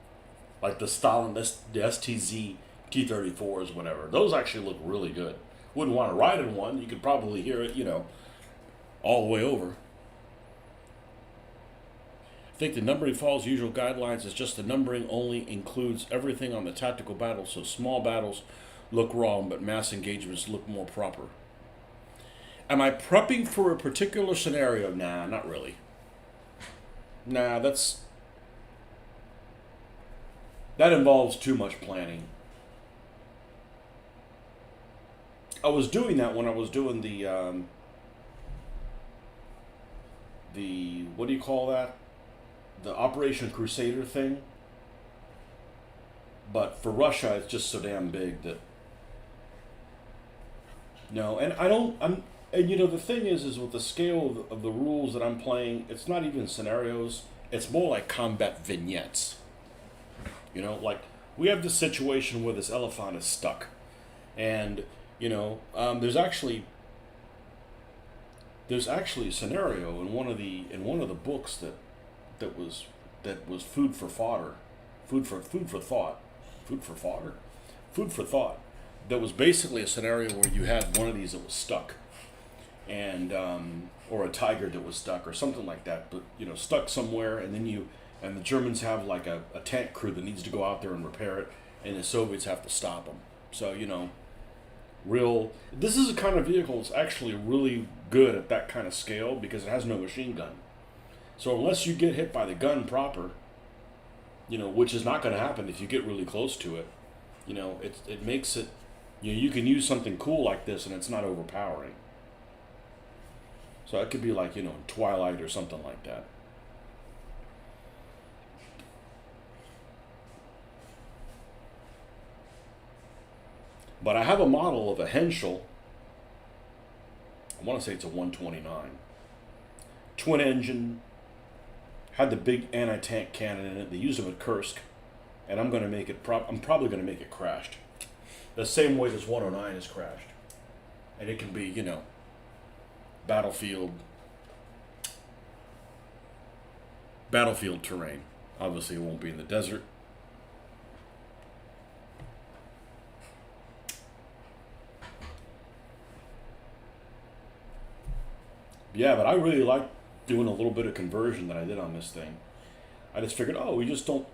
like the Stalin, the STZ T-34s, whatever. Those actually look really good. Wouldn't want to ride in one. You could probably hear it, all the way over. I think the numbering follows usual guidelines. It's just the numbering only includes everything on the tactical battle, so small battles look wrong, but mass engagements look more proper. Am I prepping for a particular scenario? Nah, not really. Nah, that involves too much planning. I was doing that when I was doing the what do you call that? The Operation Crusader thing. But for Russia, it's just so damn big that no, and I don't. And the thing is with the scale of the rules that I'm playing, it's not even scenarios. It's more like combat vignettes. Like we have this situation where this elephant is stuck, and there's actually a scenario in one of the books that was food for fodder, food for thought, food for fodder, food for thought. That was basically a scenario where you had one of these that was stuck, and or a tiger that was stuck or something like that, but stuck somewhere, and the Germans have like a tank crew that needs to go out there and repair it, and the Soviets have to stop them. So this is a kind of vehicle that's actually really good at that kind of scale because it has no machine gun. So unless you get hit by the gun proper, which is not going to happen if you get really close to it, it makes it, you can use something cool like this and it's not overpowering. So it could be like, Twilight or something like that. But I have a model of a Henschel. I want to say it's a 129. Twin engine, had the big anti-tank cannon in it. They use them at Kursk, and I'm probably going to make it crashed, the same way this 109 is crashed, and it can be battlefield terrain. Obviously, it won't be in the desert. Yeah, but I really like doing a little bit of conversion that I did on this thing. I just figured, oh, you just don't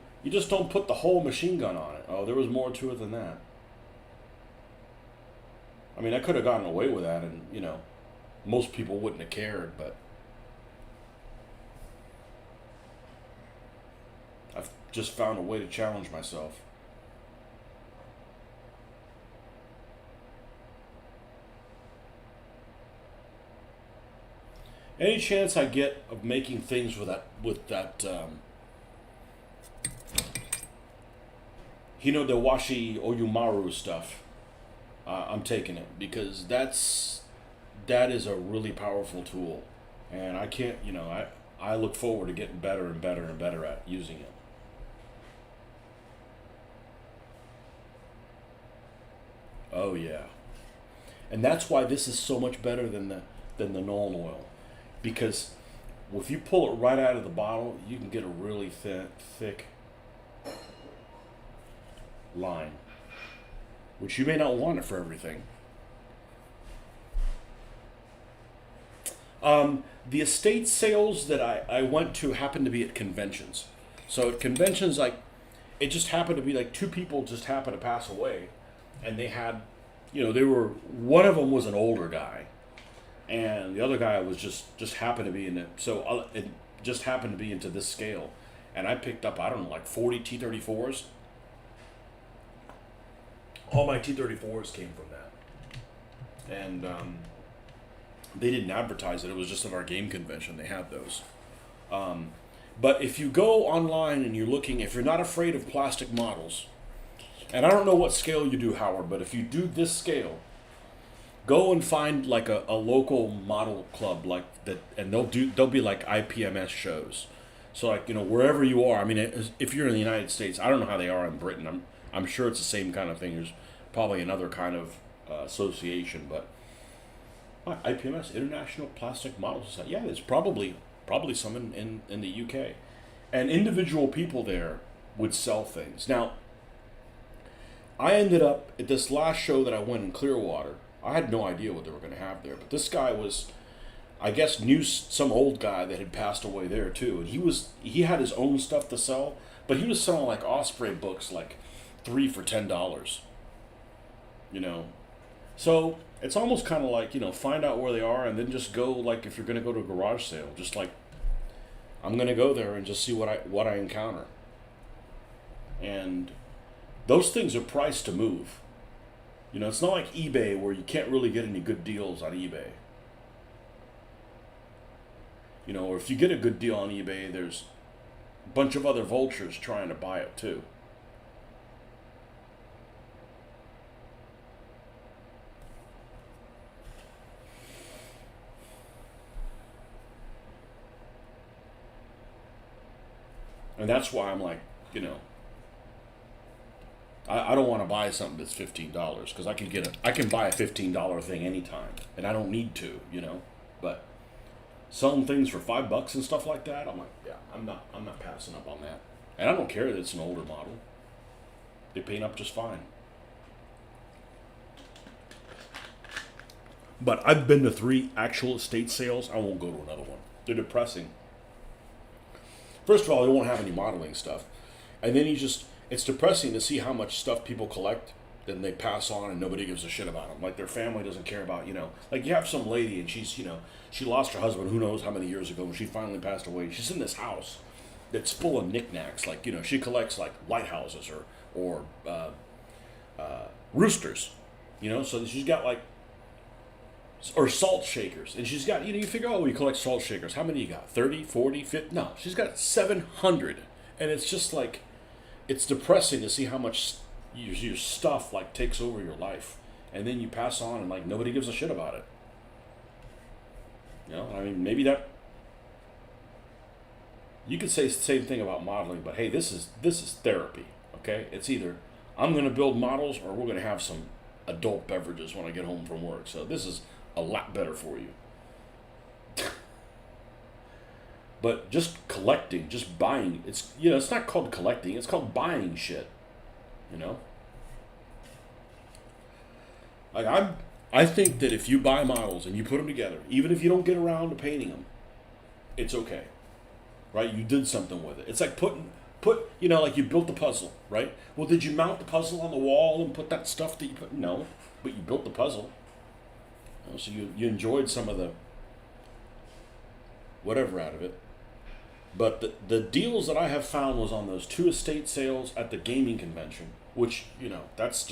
put the whole machine gun on it. Oh, there was more to it than that. I mean, I could have gotten away with that, and most people wouldn't have cared. But I've just found a way to challenge myself. Any chance I get of making things with that Hinodewashi Oyumaru stuff, I'm taking it, because that is a really powerful tool, and I can't, I look forward to getting better and better and better at using it. Oh yeah, and that's why this is so much better than the Nuln oil, because if you pull it right out of the bottle, you can get a really thick line, which you may not want it for everything. The estate sales that I went to happened to be at conventions. So at conventions, like, it just happened to be like two people just happened to pass away, and they had, one of them was an older guy, and the other guy was just happened to be in it. So it just happened to be into this scale, and I picked up, I don't know, like 40 T-34s. All my T-34s came from that, and they didn't advertise it. It was just at our game convention. They had those. But if you go online and you're looking, if you're not afraid of plastic models, and I don't know what scale you do, Howard, but if you do this scale, go and find like a local model club like that, and they'll be like IPMS shows. So like wherever you are. I mean, if you're in the United States, I don't know how they are in Britain. I'm sure it's the same kind of thing. There's probably another kind of association, but IPMS, International Plastic Model Society. Yeah, there's probably some in the UK, and individual people there would sell things. Now, I ended up at this last show that I went in Clearwater. I had no idea what they were going to have there, but this guy was, I guess, knew some old guy that had passed away there too, and he had his own stuff to sell, but he was selling like Osprey books, like 3 for $10. So it's almost kind of like, find out where they are and then just go, like, if you're going to go to a garage sale, just like, I'm going to go there and just see what I encounter. And those things are priced to move. It's not like eBay where you can't really get any good deals on eBay. Or if you get a good deal on eBay, there's a bunch of other vultures trying to buy it too. And that's why I'm like, I don't want to buy something that's $15, because I can buy a $15 thing anytime, and I don't need to, But selling things for $5 and stuff like that, I'm like, yeah, I'm not passing up on that. And I don't care that it's an older model. They paint up just fine. But I've been to 3 actual estate sales. I won't go to another one. They're depressing. First of all, they won't have any modeling stuff. And then it's depressing to see how much stuff people collect, then they pass on and nobody gives a shit about them. Like their family doesn't care about, like you have some lady and she's, she lost her husband who knows how many years ago and she finally passed away. She's in this house that's full of knickknacks. Like, she collects like lighthouses or roosters, so she's got like or salt shakers. And she's got, you figure, oh, you collect salt shakers. How many you got? 30, 40, 50? No, she's got 700. And it's just like, it's depressing to see how much your stuff like takes over your life. And then you pass on and like nobody gives a shit about it. I mean, maybe that, you could say the same thing about modeling, but hey, this is therapy, okay? It's either I'm going to build models or we're going to have some adult beverages when I get home from work. So this is a lot better for you. But just collecting, just buying, it's not called collecting, it's called buying shit. Like I think that if you buy models and you put them together, even if you don't get around to painting them, it's okay. Right? You did something with it. It's like like you built the puzzle, right? Well, did you mount the puzzle on the wall and put that stuff that you put? No, but you built the puzzle. So you enjoyed some of the whatever out of it. But the deals that I have found was on those 2 estate sales at the gaming convention, which, that's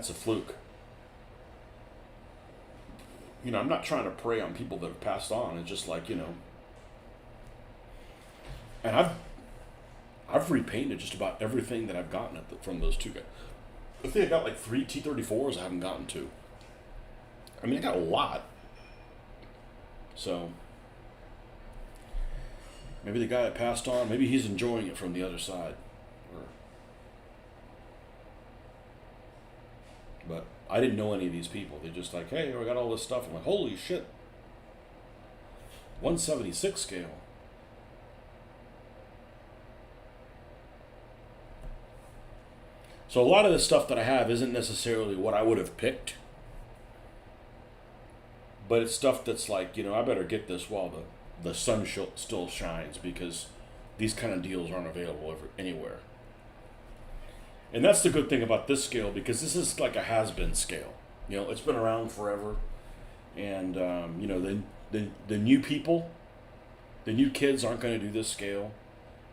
a fluke. I'm not trying to prey on people that have passed on. It's just like, and I've repainted just about everything that I've gotten from those 2 guys. I think I got like 3 T-34s I haven't gotten to. I mean, I got a lot. So maybe the guy that passed on, maybe he's enjoying it from the other side. But I didn't know any of these people. They're just like, hey, I got all this stuff. I'm like, holy shit. 176 scale. So a lot of the stuff that I have isn't necessarily what I would have picked. But it's stuff that's like, I better get this while the sun still shines, because these kind of deals aren't available anywhere. And that's the good thing about this scale, because this is like a has-been scale. It's been around forever. And, the new people, the new kids aren't going to do this scale.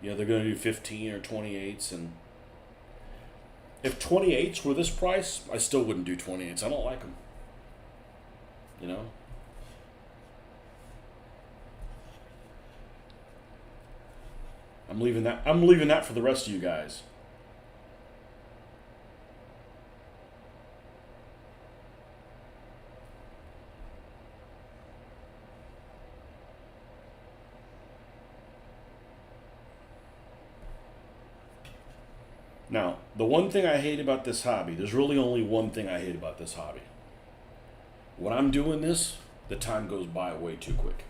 They're going to do 15 or 28s. And if 28s were this price, I still wouldn't do 28s. I don't like them. I'm leaving that for the rest of you guys. Now, the one thing I hate about this hobby, there's really only one thing I hate about this hobby. When I'm doing this, the time goes by way too quick.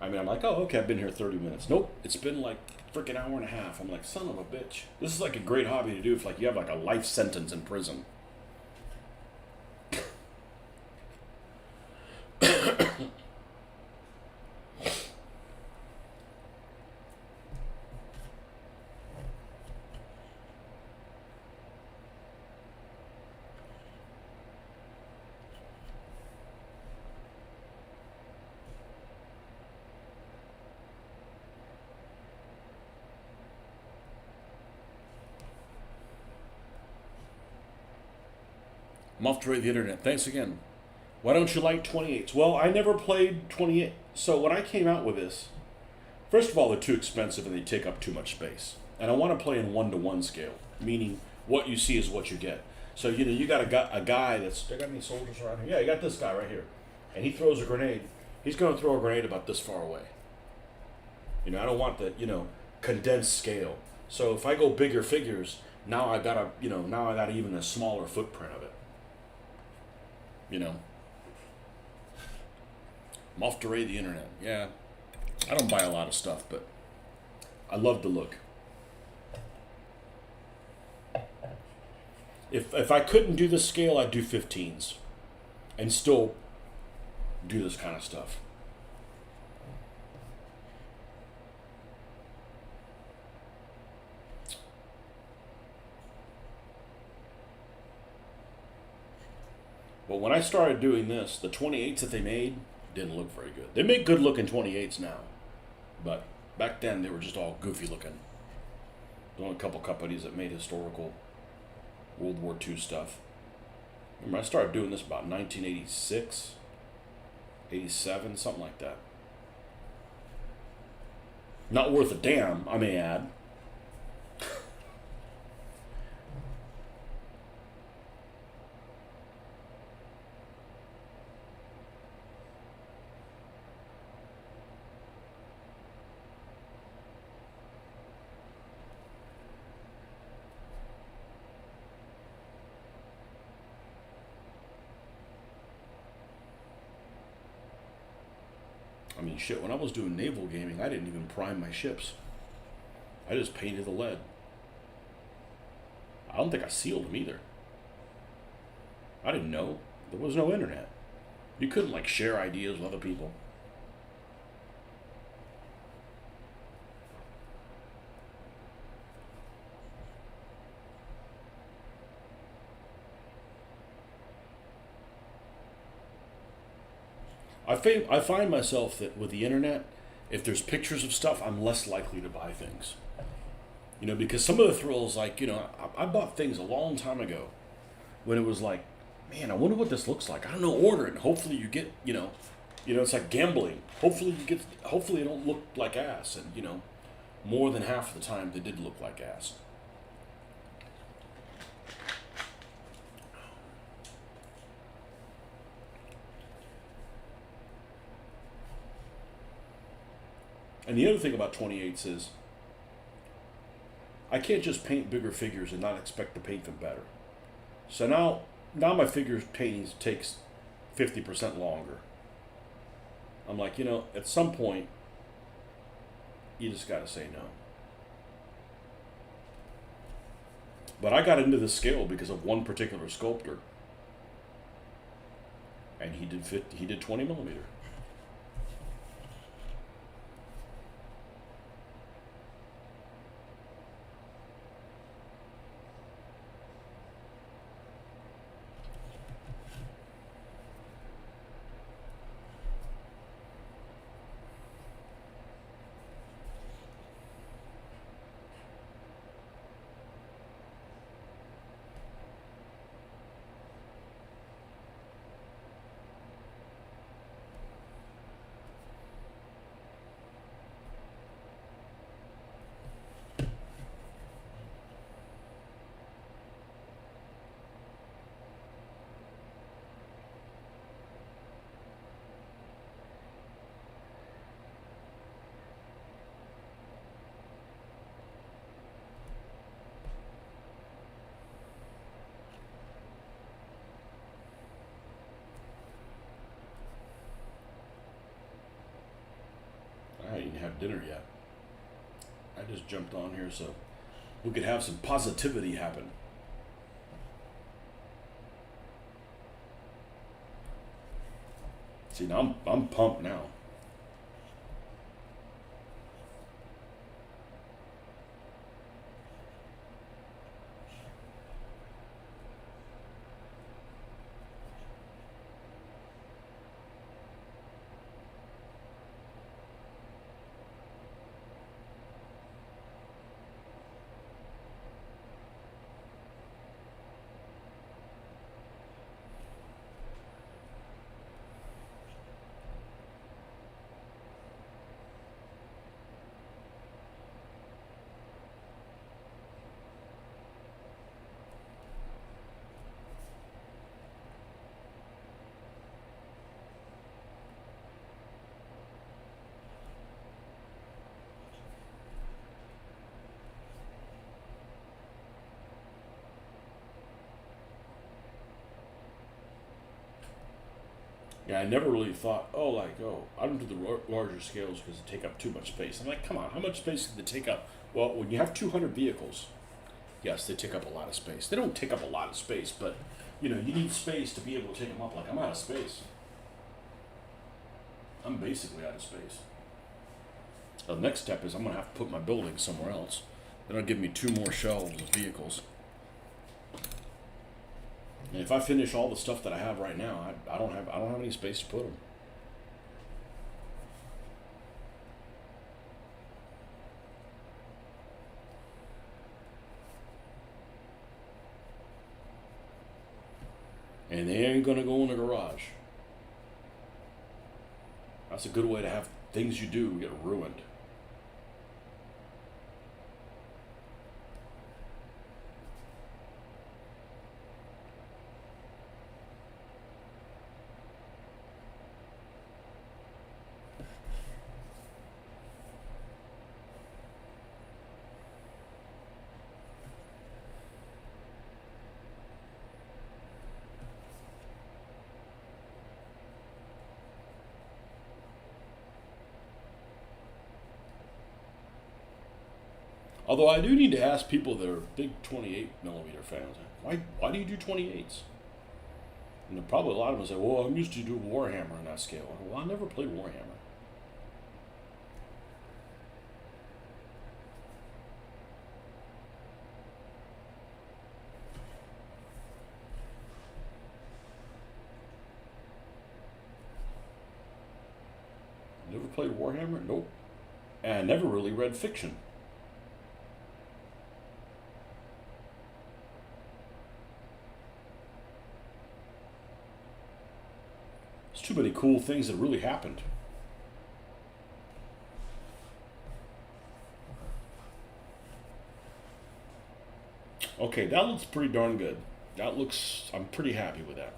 I mean, I'm like, oh, okay, I've been here 30 minutes. Nope, it's been like freaking hour and a half. I'm like, son of a bitch. This is like a great hobby to do if like you have like a life sentence in prison. I'm off to rate the internet. Thanks again. Why don't you like 28s? Well, I never played 28. So when I came out with this, first of all, they're too expensive and they take up too much space. And I want to play in 1-to-1 scale, meaning what you see is what you get. So, you got a guy that's, they got any soldiers around here? Yeah, you got this guy right here. And he throws a grenade. He's going to throw a grenade about this far away. I don't want the, condensed scale. So if I go bigger figures, now I got even a smaller footprint of it. I'm off to raid the internet. Yeah, I don't buy a lot of stuff, but I love the look. If I couldn't do this scale, I'd do 15s and still do this kind of stuff. But when I started doing this, the 28s that they made didn't look very good. They make good looking 28s now, but back then they were just all goofy looking. There's only a couple companies that made historical World War II stuff. Remember, I started doing this about 1986, 87, something like that. Not worth a damn, I may add. I mean, shit, when I was doing naval gaming, I didn't even prime my ships. I just painted the lead. I don't think I sealed them either. I didn't know. There was no internet. You couldn't, like, share ideas with other people. I find myself that with the internet, if there's pictures of stuff, I'm less likely to buy things. You know, because some of the thrills, like, you know, I bought things a long time ago when it was like, man, I wonder what this looks like. I don't know, order it, and hopefully you get, it's like gambling. Hopefully it don't look like ass, and more than half of the time they did look like ass. And the other thing about 28s is I can't just paint bigger figures and not expect to paint them better. So now my figures paintings takes 50% longer. I'm like, at some point, you just got to say no. But I got into this scale because of one particular sculptor, and he did 20 millimeter. I didn't have dinner yet. I just jumped on here so we could have some positivity happen. See, now I'm pumped now. Yeah, I never really thought, I don't do the larger scales because they take up too much space. I'm like, come on, how much space do they take up? Well, when you have 200 vehicles, yes, they take up a lot of space. They don't take up a lot of space, but, you need space to be able to take them up. Like, I'm out of space. I'm basically out of space. The next step is I'm going to have to put my building somewhere else. That'll give me 2 more shelves of vehicles. And if I finish all the stuff that I have right now, I don't have any space to put them. and they ain't gonna go in the garage. That's a good way to have things you do get ruined. Although I do need to ask people that are big 28mm fans, why do you do 28s? And probably a lot of them say, well, I'm used to do Warhammer on that scale. Well, I never played Warhammer. Never played Warhammer? Nope. And I never really read fiction. There's too many cool things that really happened. Okay, that looks pretty darn good. I'm pretty happy with that.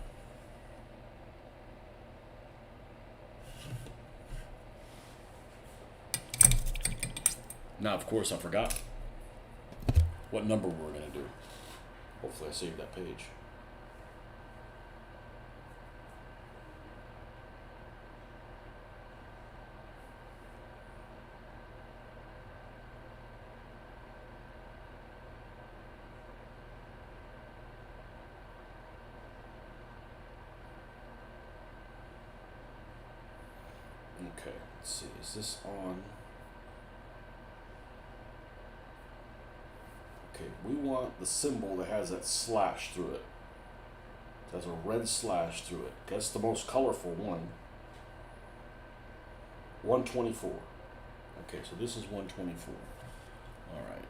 Now, of course, I forgot what number we're going to do. Hopefully I saved that page. Okay, let's see, is this on? Okay, we want the symbol that has that slash through it. It has a red slash through it. That's the most colorful one. 124. Okay, so this is 124. All right.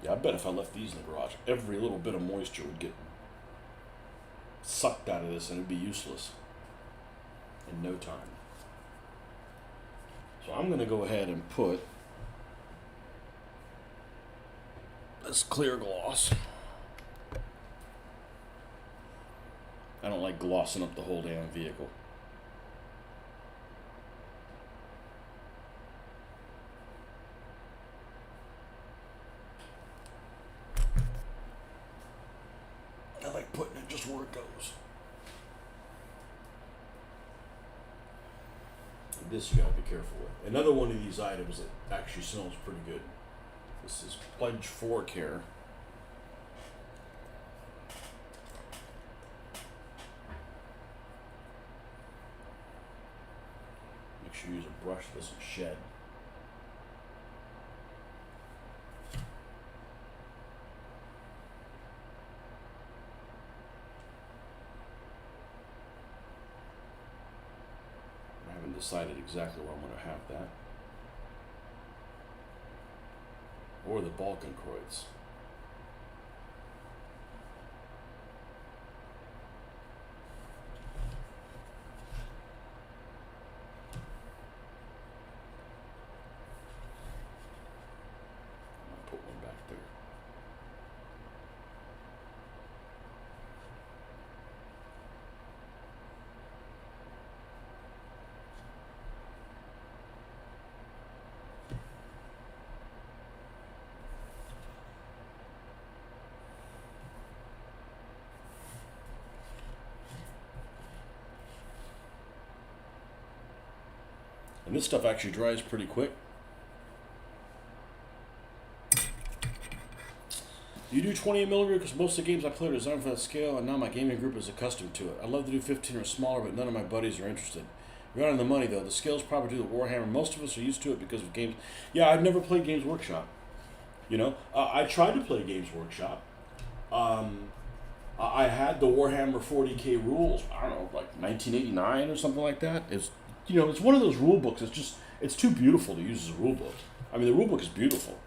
Yeah, I bet if I left these in the garage, every little bit of moisture would get sucked out of this and it'd be useless in no time. So I'm going to go ahead and put this clear gloss. I don't like glossing up the whole damn vehicle. I like putting it just where it goes. And this you gotta be careful with. Another one of these items that actually smells pretty good. This is Pledge 4 Care. Make sure you use a brush that doesn't shed. I haven't decided exactly where I'm going to have that. Or the Balkenkreuz. I'll put one back there. And this stuff actually dries pretty quick. You do 28mm because most of the games I play are designed for that scale, and now my gaming group is accustomed to it. I'd love to do 15 or smaller, but none of my buddies are interested. You're not on the money though. The scale's proper to the Warhammer. Most of us are used to it because of games. Yeah, I've never played Games Workshop. I tried to play Games Workshop. I had the Warhammer 40K rules. I don't know, like 1989 or something like that. It's one of those rule books. It's too beautiful to use as a rule book. I mean, the rule book is beautiful.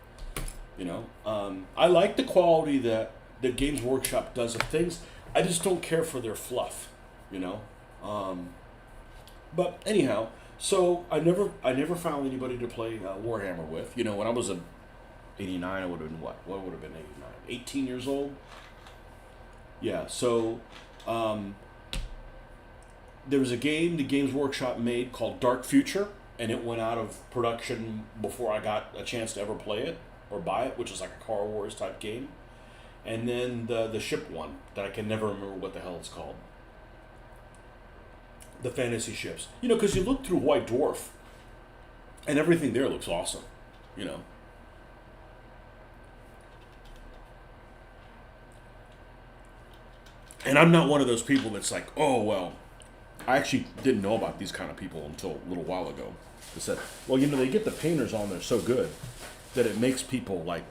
I like the quality that Games Workshop does of things. I just don't care for their fluff. You know. But anyhow, so I never found anybody to play Warhammer with. When I was a 89, I would have been what? What would have been 89? 18 years old. Yeah. So there was a game the Games Workshop made called Dark Future, and it went out of production before I got a chance to ever play it or buy it, which is like a Car Wars type game. And then the ship one that I can never remember what the hell it's called. The fantasy ships. Because you look through White Dwarf, and everything there looks awesome. You know. And I'm not one of those people that's like, oh, well, I actually didn't know about these kind of people until a little while ago. They said, well, they get the painters on there so good that it makes people, like,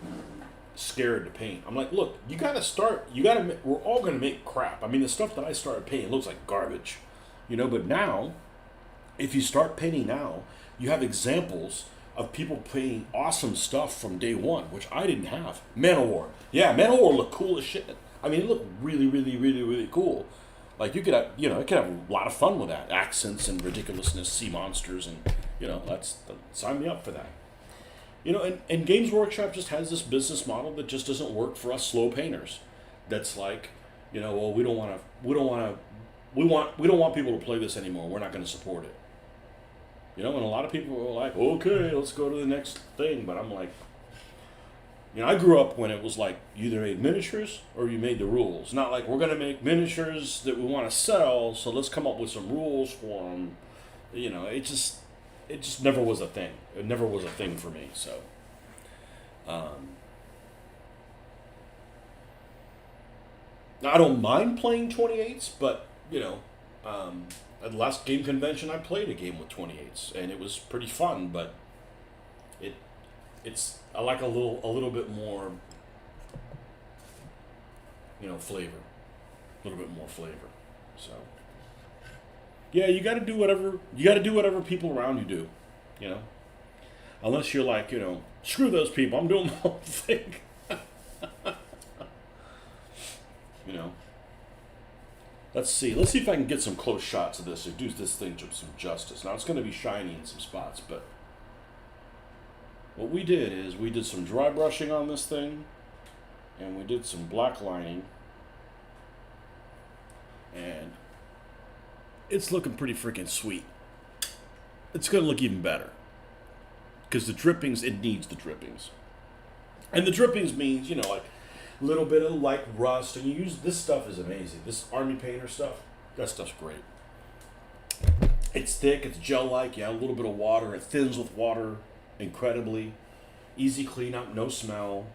scared to paint. I'm like, look, you got to start, we're all going to make crap. I mean, the stuff that I started painting looks like garbage. But now, if you start painting now, you have examples of people painting awesome stuff from day one, which I didn't have. Man of War. Yeah, Man of War looked cool as shit. I mean, it looked really, really, really, really cool. Like, you could have, it could have a lot of fun with that. Accents and ridiculousness, sea monsters, and, sign me up for that. And Games Workshop just has this business model that just doesn't work for us slow painters. That's like, well, we don't want people to play this anymore. We're not going to support it. And a lot of people are like, okay, let's go to the next thing. But I'm like, I grew up when it was like you either made miniatures or you made the rules. Not like we're going to make miniatures that we want to sell, so let's come up with some rules for them. It just never was a thing. It never was a thing for me. So, I don't mind playing 28s, but at the last game convention I played a game with 28s, and it was pretty fun. But it's I like a little bit more, flavor, a little bit more flavor. So. Yeah, you got to do whatever people around you do, Unless you're like, screw those people, I'm doing my own thing. Let's see if I can get some close shots of this or do this thing some justice. Now it's going to be shiny in some spots, but what we did is we did some dry brushing on this thing, and we did some black lining, and it's looking pretty freaking sweet. It's going to look even better. Because it needs the drippings. And the drippings means, like a little bit of like rust. And this stuff is amazing. This Army Painter stuff, that stuff's great. It's thick, it's gel-like, a little bit of water. It thins with water incredibly. Easy cleanup, no smell.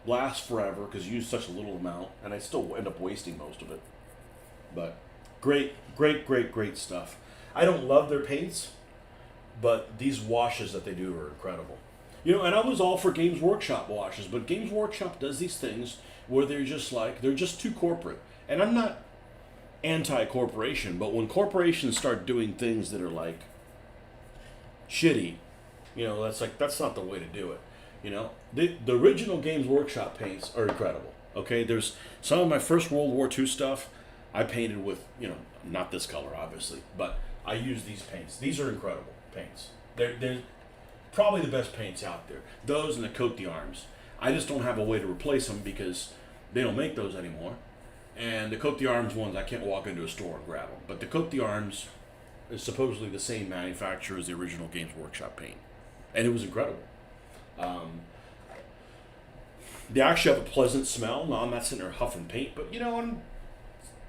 Lasts forever because you use such a little amount. And I still end up wasting most of it. But great stuff. I don't love their paints, but these washes that they do are incredible. And I was all for Games Workshop washes, but Games Workshop does these things where they're just too corporate. And I'm not anti-corporation, but when corporations start doing things that are like shitty, that's not the way to do it. The original Games Workshop paints are incredible. Okay, there's some of my first World War II stuff I painted with, not this color, obviously, but I use these paints. These are incredible paints. They're probably the best paints out there. Those and the Coat d'Arms. I just don't have a way to replace them because they don't make those anymore. And the Coat d'Arms ones, I can't walk into a store and grab them. But the Coat d'Arms is supposedly the same manufacturer as the original Games Workshop paint. And it was incredible. They actually have a pleasant smell. No, I'm not sitting there huffing paint, but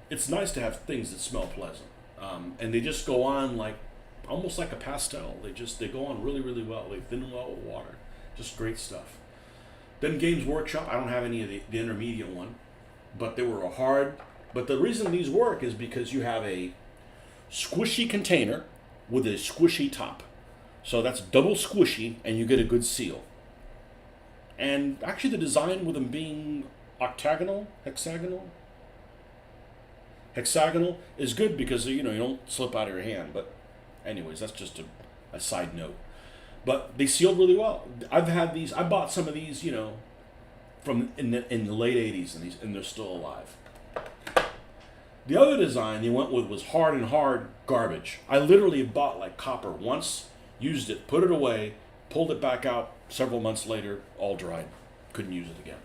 it's nice to have things that smell pleasant. And they just go on like almost like a pastel. They go on really, really well. They thin well with water. Just great stuff. Then Games Workshop, I don't have any of the intermediate one, but they were hard. But the reason these work is because you have a squishy container with a squishy top. So that's double squishy, and you get a good seal. And actually, the design with them being hexagonal is good because you don't slip out of your hand. But anyways, that's just a side note. But they sealed really well. I've had these. I bought some of these, from in the late '80s, and they're still alive. The other design they went with was hard and hard garbage. I literally bought like copper once, used it, put it away, pulled it back out several months later, all dried. Couldn't use it again.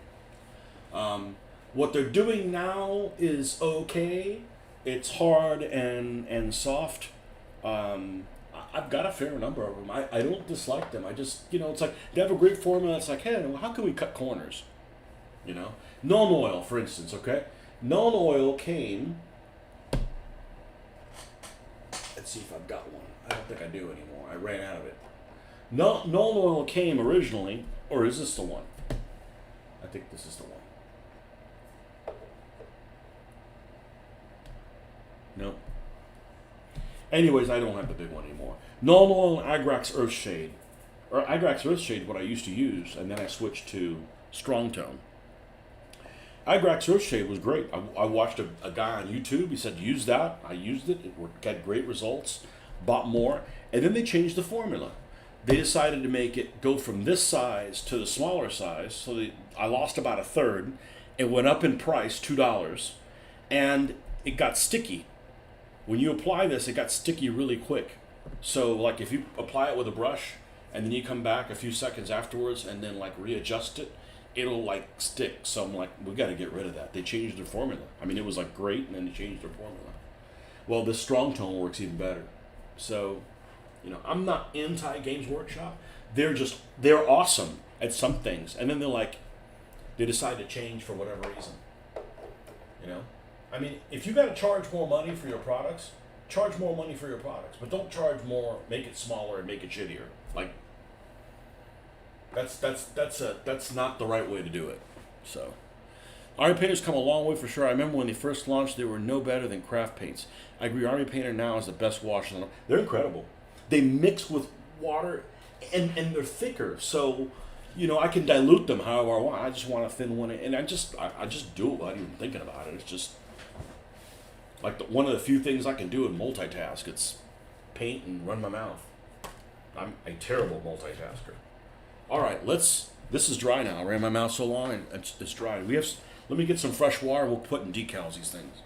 What they're doing now is okay. It's hard and soft. I've got a fair number of them. I don't dislike them. I just, it's like they have a great formula. It's like, hey, well, how can we cut corners? Nuln oil, for instance, okay? Nuln oil came. Let's see if I've got one. I don't think I do anymore. I ran out of it. Nuln oil came originally, or is this the one? I think this is the one. No. Anyways, I don't have the big one anymore. Nuln oil and Agrax Earthshade. Or Agrax Earthshade, what I used to use, and then I switched to Strong Tone. Agrax Earthshade was great. I watched a guy on YouTube. He said, use that. I used it. It got great results. Bought more. And then they changed the formula. They decided to make it go from this size to the smaller size. So I lost about a third. It went up in price, $2. And it got sticky. When you apply this, it got sticky really quick. So like if you apply it with a brush and then you come back a few seconds afterwards and then like readjust it, it'll like stick. So I'm like, we got to get rid of that. They changed their formula. I mean, it was like great, and then they changed their formula. Well, this strong tone works even better. So, I'm not anti Games Workshop. They're awesome at some things, and then they decide to change for whatever reason. I mean, if you got to charge more money for your products, charge more money for your products, but don't charge more. Make it smaller and make it shittier. Like that's not the right way to do it. So, Army Painter's come a long way for sure. I remember when they first launched, they were no better than craft paints. I agree. Army Painter now is the best wash. They're incredible. They mix with water, and they're thicker. So, I can dilute them however I want. I just want a thin one, and I just do it without even thinking about it. It's just like one of the few things I can do in multitask. It's paint and run my mouth. I'm a terrible multitasker. All right, this is dry now. I ran my mouth so long, and it's dry. Let me get some fresh water. We'll put in decals these things.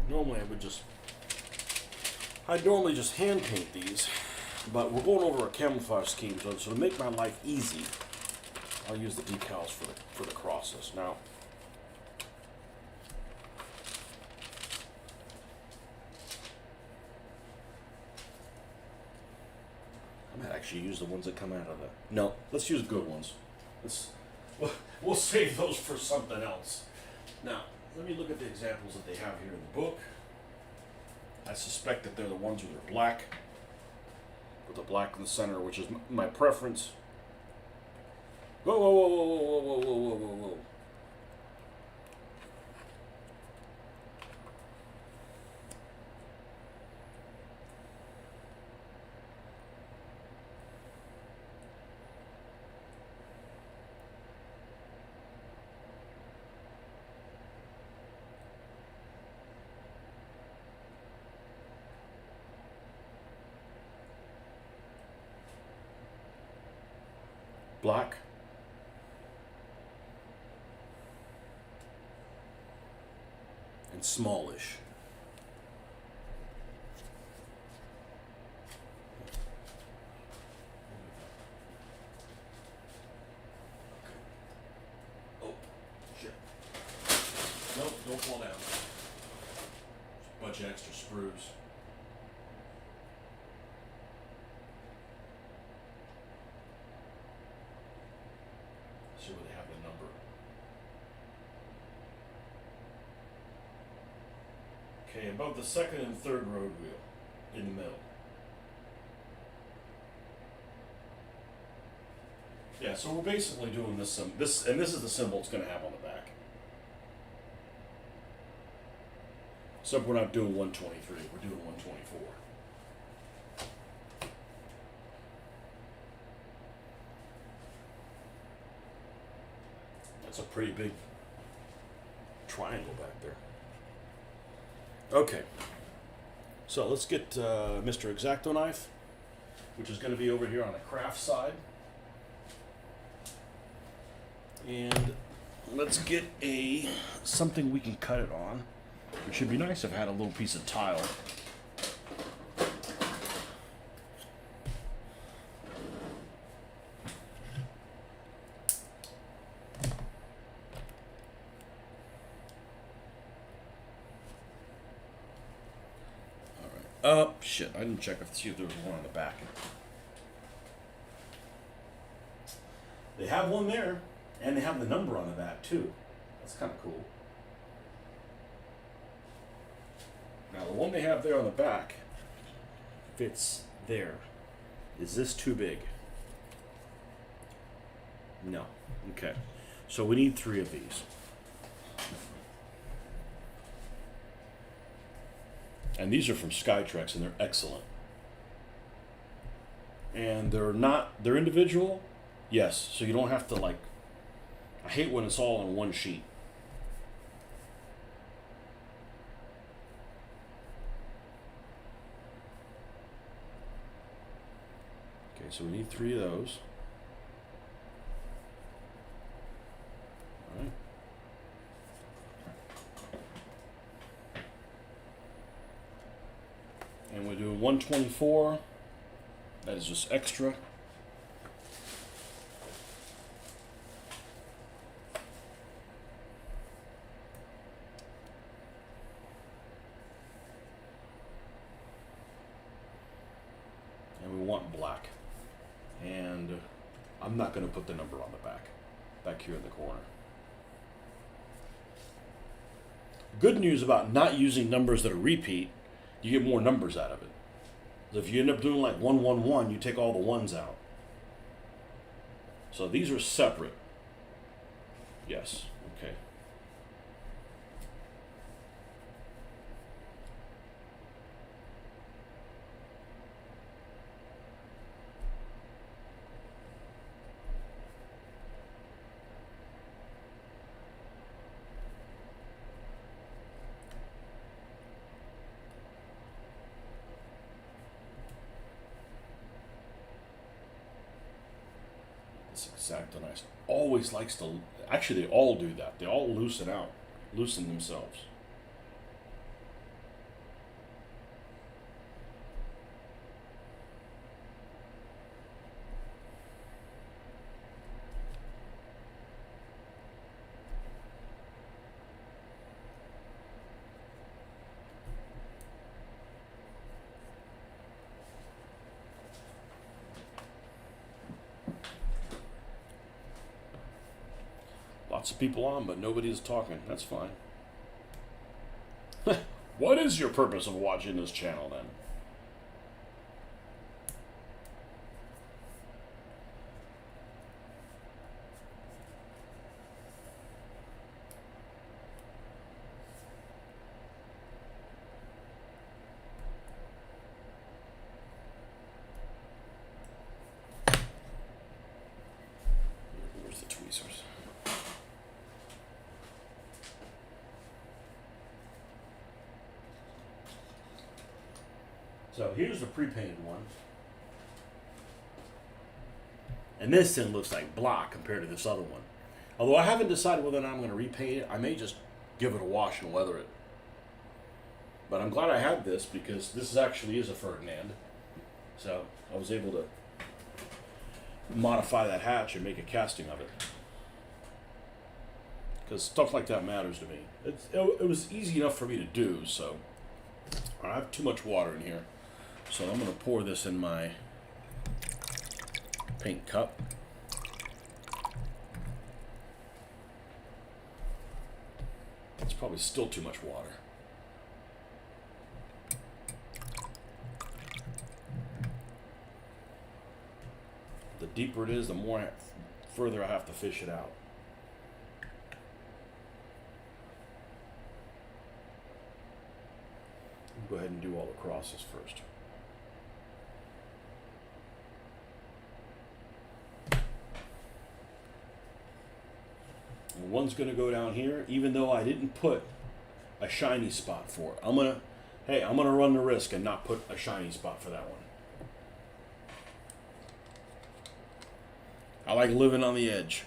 Normally I'd normally just hand paint these, but we're going over a camouflage scheme, so to make my life easy, I'll use the decals for the crosses. Now, I might actually use the ones that come out of the... No, let's use good ones. We'll save those for something else. Now, let me look at the examples that they have here in the book. I suspect that they're the ones with the black, with the black in the center, which is my preference. Whoa, whoa, whoa, whoa, whoa, whoa, whoa, whoa, whoa, whoa. Black. And smallish. Oh, shit. Nope, don't fall down. Just a bunch of extra sprues. See where they have the number. Okay, above the second and third road wheel, in the middle. Yeah, so we're basically doing this and this is the symbol it's going to have on the back. Except we're not doing 123, we're doing 124. That's a pretty big triangle back there. Okay, so let's get Mr. X-Acto knife, which is going to be over here on the craft side. And let's get something we can cut it on. It should be nice if I had a little piece of tile. Oh, shit, I didn't check if see if there was one on the back. They have one there, and they have the number on the back, too. That's kind of cool. Now, the one they have there on the back fits there. Is this too big? No. Okay. So we need 3 of these. And these are from Skytrex, and they're excellent. And they're individual, yes, so you don't have to I hate when it's all on one sheet. Okay, so we need 3 of those. All right. And we're doing 124. That is just extra. And we want black. And I'm not going to put the number on the back here in the corner. Good news about not using numbers that are repeat, you get more numbers out of it. If you end up doing like 111, you take all the ones out. So these are separate. Yes, okay. X-Acto knife always likes to, actually they all do that. They all loosen themselves. Lots of people on, but nobody is talking. That's fine. What is your purpose of watching this channel then? Where's the tweezers? So here's the pre-painted one. And this thing looks like block compared to this other one. Although I haven't decided whether or not I'm going to repaint it. I may just give it a wash and weather it. But I'm glad I had this because this actually is a Ferdinand. So I was able to modify that hatch and make a casting of it. Because stuff like that matters to me. It was easy enough for me to do, so I have too much water in here. So I'm going to pour this in my paint cup. It's probably still too much water. The deeper it is, the more further I have to fish it out. Go ahead and do all the crosses first. And one's going to go down here, even though I didn't put a shiny spot for it. I'm gonna run the risk and not put a shiny spot for that one. I like living on the edge.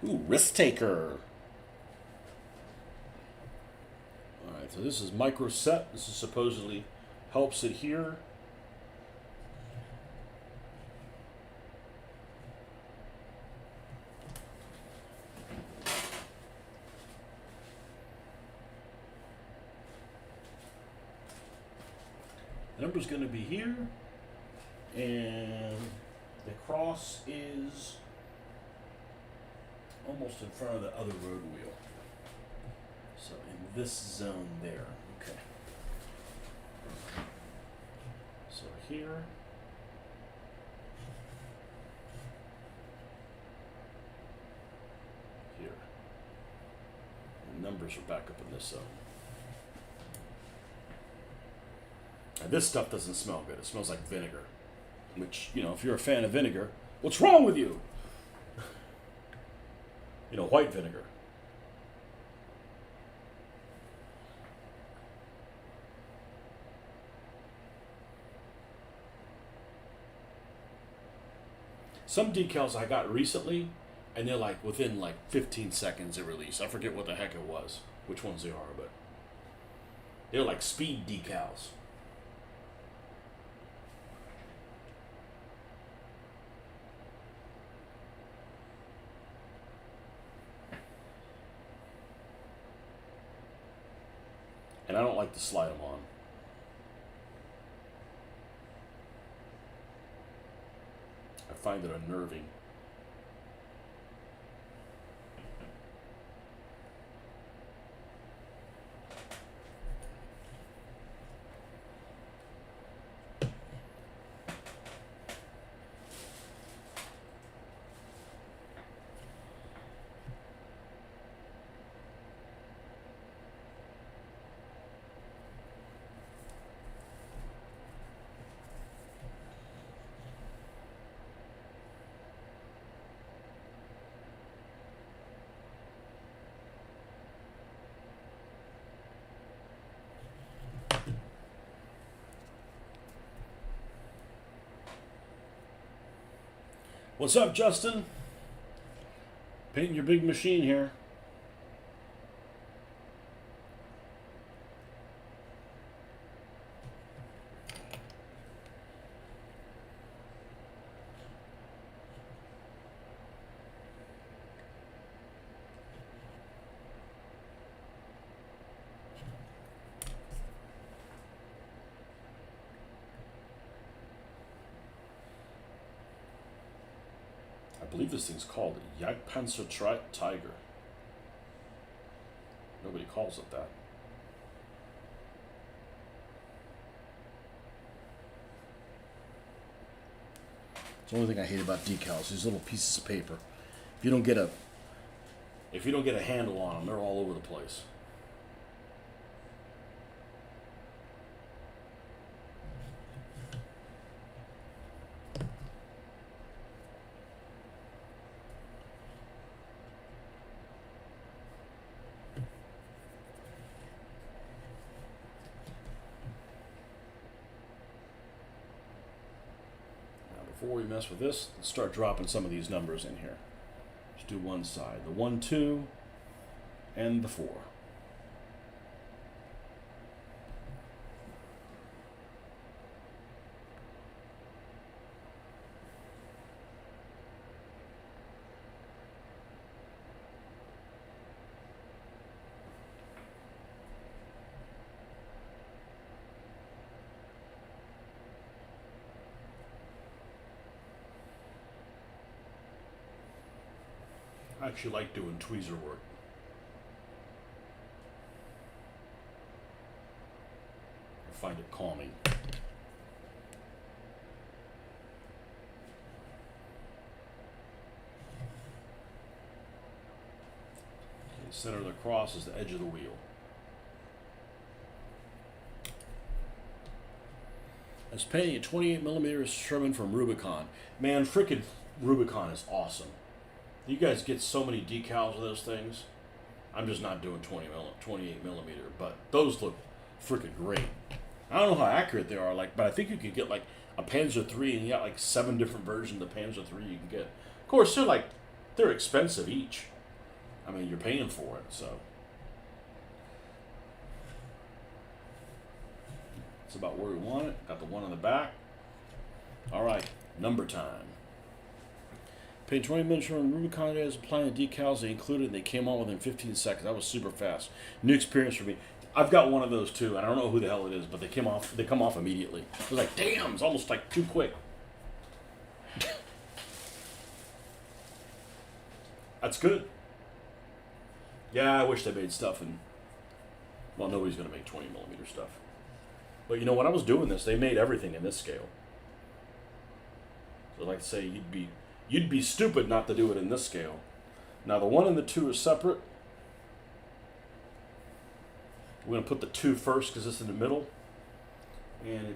Ooh, risk taker. Alright, so this is micro set. This is supposedly helps adhere. The number's going to be here, and the cross is almost in front of the other road wheel. So in this zone there. Okay. So here. Here. And numbers are back up in this zone. Now, this stuff doesn't smell good. It smells like vinegar. Which, you know, if you're a fan of vinegar, what's wrong with you? You know, white vinegar. Some decals I got recently, and they're like within like 15 seconds of release. I forget what the heck it was, which ones they are, but they're like speed decals. And I don't like to slide them on. I find it unnerving. What's up, Justin? Painting your big machine here. believe this thing's called Jagdpanzer Tiger. Nobody calls it that. It's the only thing I hate about decals, these little pieces of paper. If you don't get a handle on them, they're all over the place. Before we mess with this, let's start dropping some of these numbers in here. Let's do one side. The 1, 2, and the 4. I actually like doing tweezer work. I find it calming. The center of the cross is the edge of the wheel. I was painting a 28mm Sherman from Rubicon. Man, frickin' Rubicon is awesome. You guys get so many decals of those things. I'm just not doing 28mm, but those look freaking great. I don't know how accurate they are, but I think you could get like a Panzer III, and you got like 7 different versions of Panzer III you can get. Of course, they're expensive each. I mean, you're paying for it, so. It's about where we want it. Got the one on the back. All right, number time. Paid 20 minutes from Rubicon guys applying the decals they included, and they came on within 15 seconds. That was super fast. New experience for me. I've got one of those too, and I don't know who the hell it is, but they come off immediately. I was like, damn, it's almost like too quick. That's good. Yeah, I wish they made stuff well, nobody's gonna make 20mm stuff. But you know, when I was doing this, they made everything in this scale. So I'd like to say you'd be stupid not to do it in this scale. Now the 1 and the 2 are separate. We're going to put the 2 first because it's in the middle. And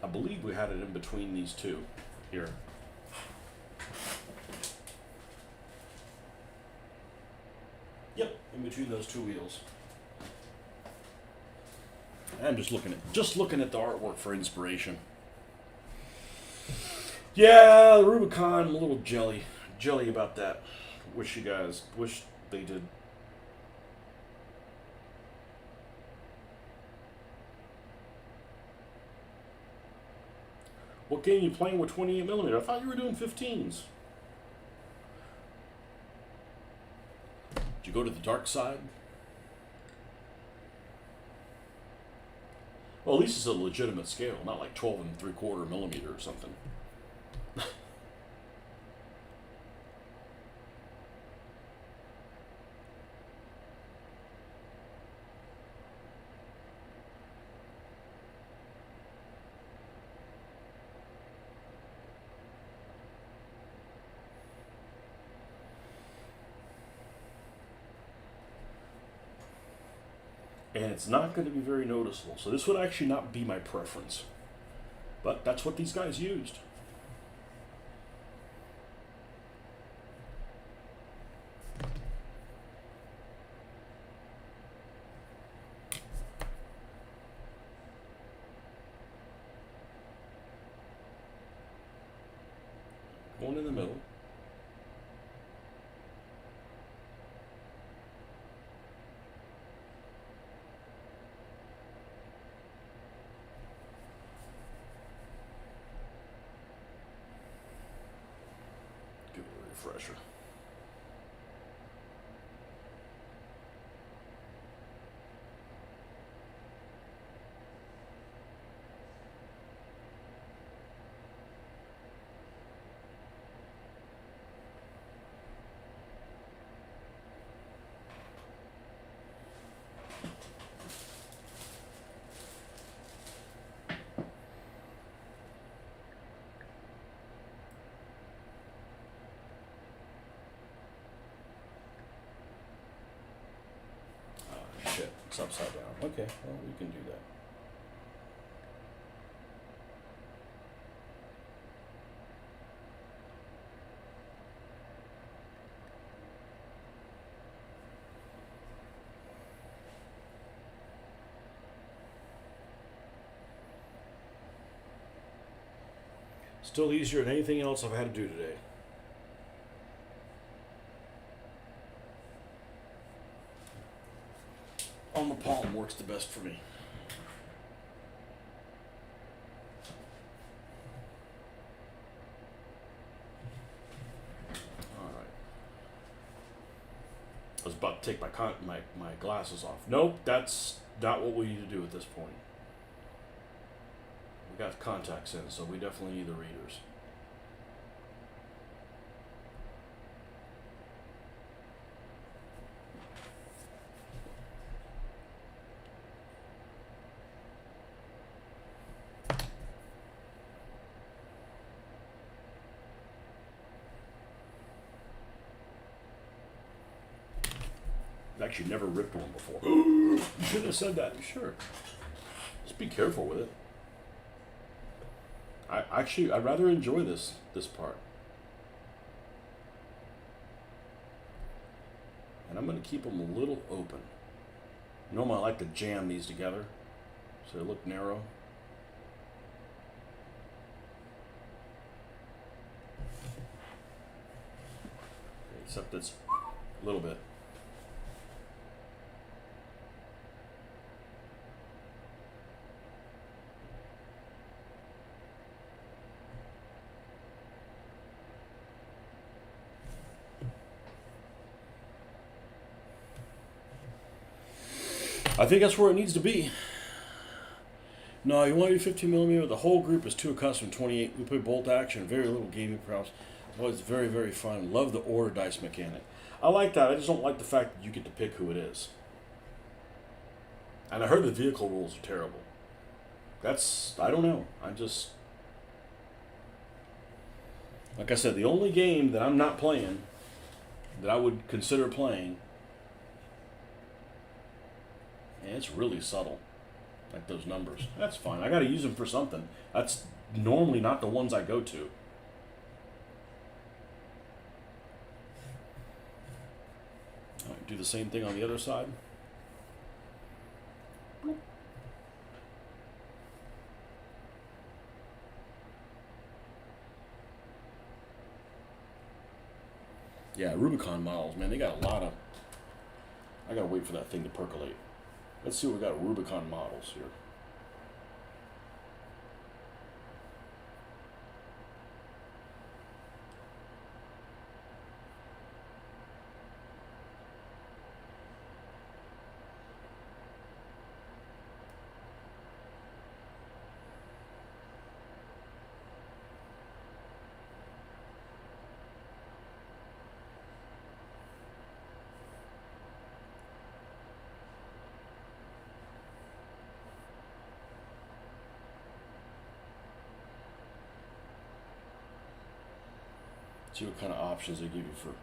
I believe we had it in between these two here. Yep, in between those 2 wheels. I'm just looking at the artwork for inspiration. Yeah, the Rubicon, I'm a little jelly about that. Wish they did. What game are you playing with 28mm? I thought you were doing 15s. Did you go to the dark side? Well, at least it's a legitimate scale, not like 12 3/4mm or something. And it's not going to be very noticeable. So this would actually not be my preference. But that's what these guys used. One in the middle. Give it a refresher. X upside down. Okay, well, we can do that. Still easier than anything else I've had to do today. On the palm works the best for me. All right. I was about to take my glasses off. Nope, that's not what we need to do at this point. We got contacts in, so we definitely need the readers. I've actually never ripped one before. You shouldn't have said that. Sure. Just be careful with it. I'd rather enjoy this part. And I'm going to keep them a little open. Normally I like to jam these together so they look narrow. Okay, except it's a little bit. I think that's where it needs to be. No, you want to do 15 millimeter. The whole group is too accustomed to 28. We play bolt action, very little gaming props. Oh, it's very, very fun. Love the order dice mechanic. I like that. I just don't like the fact that you get to pick who it is. And I heard the vehicle rules are terrible. I don't know. Like I said, the only game that I'm not playing, that I would consider playing, and it's really subtle. Like those numbers. That's fine. I got to use them for something. That's normally not the ones I go to. All right, do the same thing on the other side. Yeah, Rubicon models, man, they got a lot of... I got to wait for that thing to percolate. Let's see what we got Rubicon models here. See what kind of options they give you for.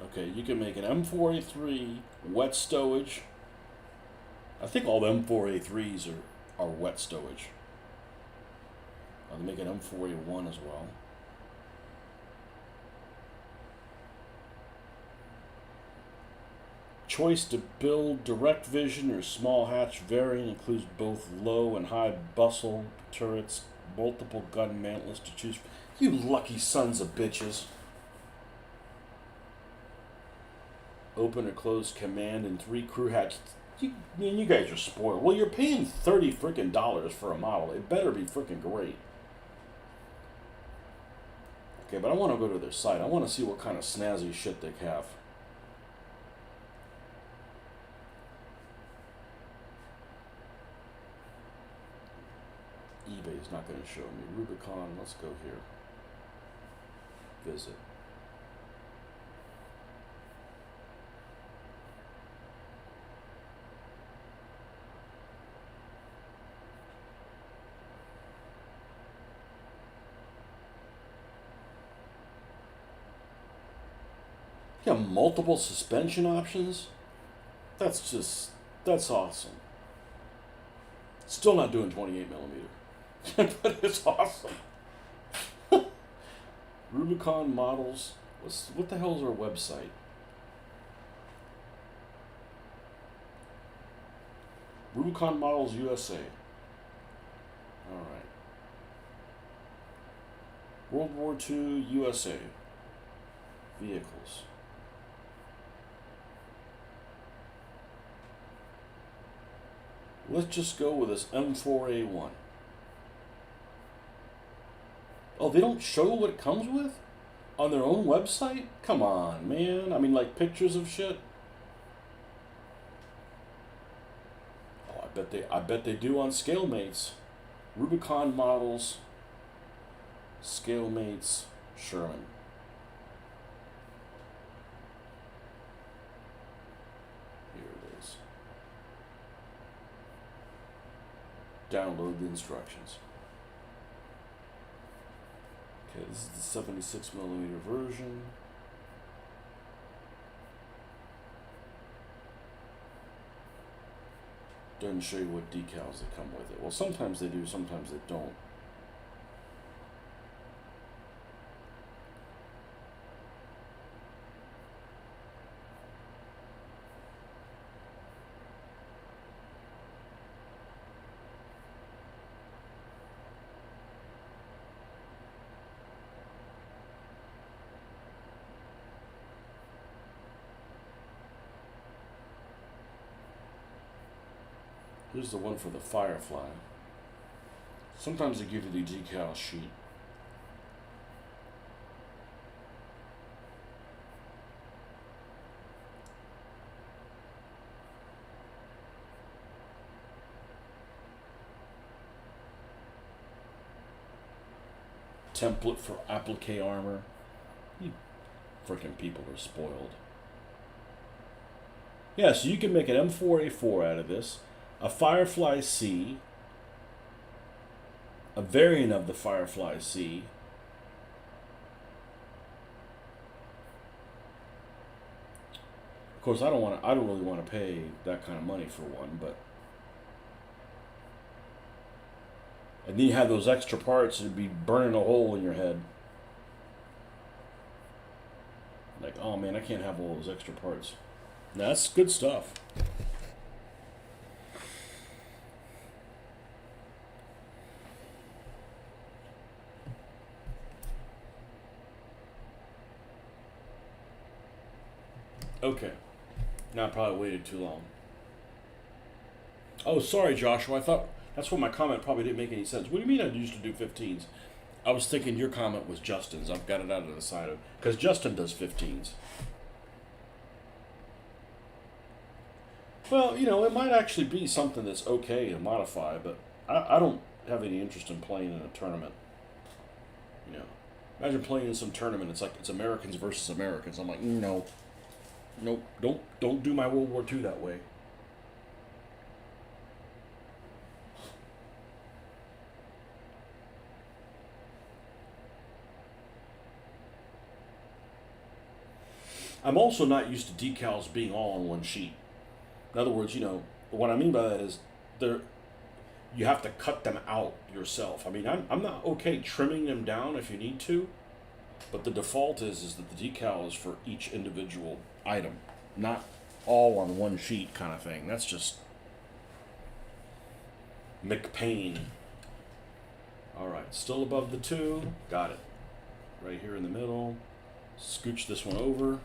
Okay, you can make an M4A3 wet stowage. I think all the M4A3s are wet stowage. I'll make an M4A1 as well. Choice to build direct vision or small hatch variant includes both low and high bustle turrets, multiple gun mantlets to choose from. You lucky sons of bitches. Open or close command and 3 crew hatches. You guys are spoiled. Well, you're paying $30 freaking dollars for a model. It better be freaking great. Okay, but I want to go to their site. I want to see what kind of snazzy shit they have. eBay's not going to show me. Rubicon, let's go here. Visit. You have multiple suspension options. that's awesome. Still not doing 28 millimeter, but it's awesome. Rubicon models. What the hell is our website? Rubicon Models USA. All right. World War II USA. Vehicles. Let's just go with this M4A1. Oh, they don't show what it comes with on their own website? Come on, man. I mean, like pictures of shit. Oh, I bet they do on ScaleMates. Rubicon Models, ScaleMates, Sherman. Here it is. Download the instructions. Okay, this is the 76 millimeter version. Doesn't show you what decals that come with it. Well, sometimes they do, sometimes they don't. Here's the one for the Firefly. Sometimes they give you the decal sheet. Template for applique armor. You freaking people are spoiled. Yeah, so you can make an M4A4 out of this, a Firefly C, a variant of the Firefly C, of course I don't really want to pay that kind of money for one, but and then you have those extra parts that'd be burning a hole in your head. Like, oh man, I can't have all those extra parts. That's good stuff. Okay. Now I probably waited too long. Oh, sorry, Joshua. I thought that's what my comment probably didn't make any sense. What do you mean I used to do 15s? I was thinking your comment was Justin's. I've got it out of the side of because Justin does 15s. Well, it might actually be something that's okay to modify, but I don't have any interest in playing in a tournament. You know, imagine playing in some tournament. It's like it's Americans versus Americans. I'm like, no, nope, don't do my World War II that way. I'm also not used to decals being all on one sheet. In other words, what I mean by that is you have to cut them out yourself. I mean, I'm not okay trimming them down if you need to, but the default is that the decal is for each individual item, not all on one sheet kind of thing. That's just McPain. All right, still above the 2. Got it. Right here in the middle. Scooch this one over.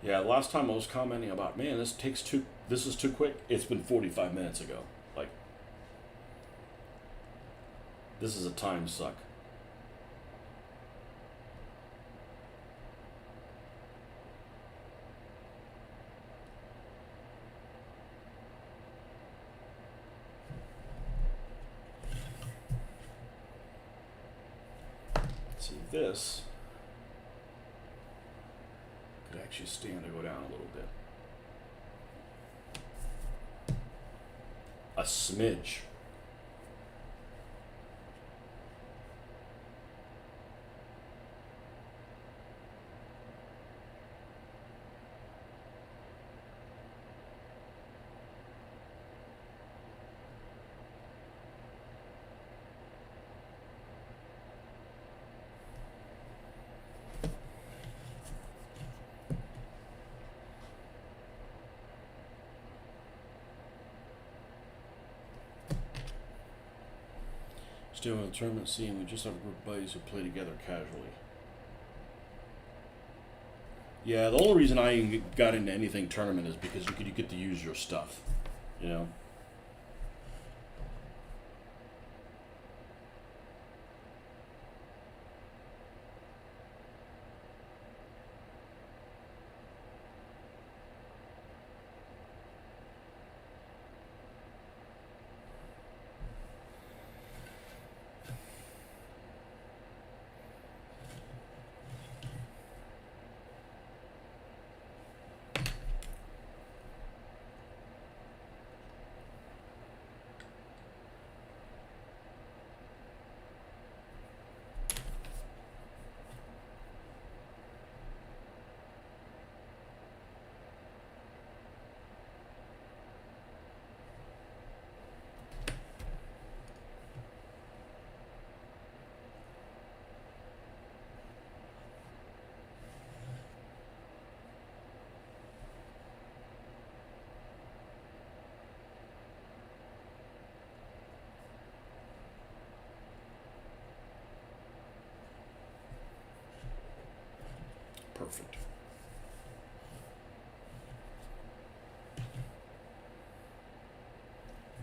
Yeah, last time I was commenting about, man, this is too quick. It's been 45 minutes ago. Like, this is a time suck. See, this could actually stand to go down a little bit. A smidge. Still in the tournament scene, we just have a group of buddies who play together casually. Yeah, the only reason I even got into anything tournament is because you get to use your stuff, you know. Perfect.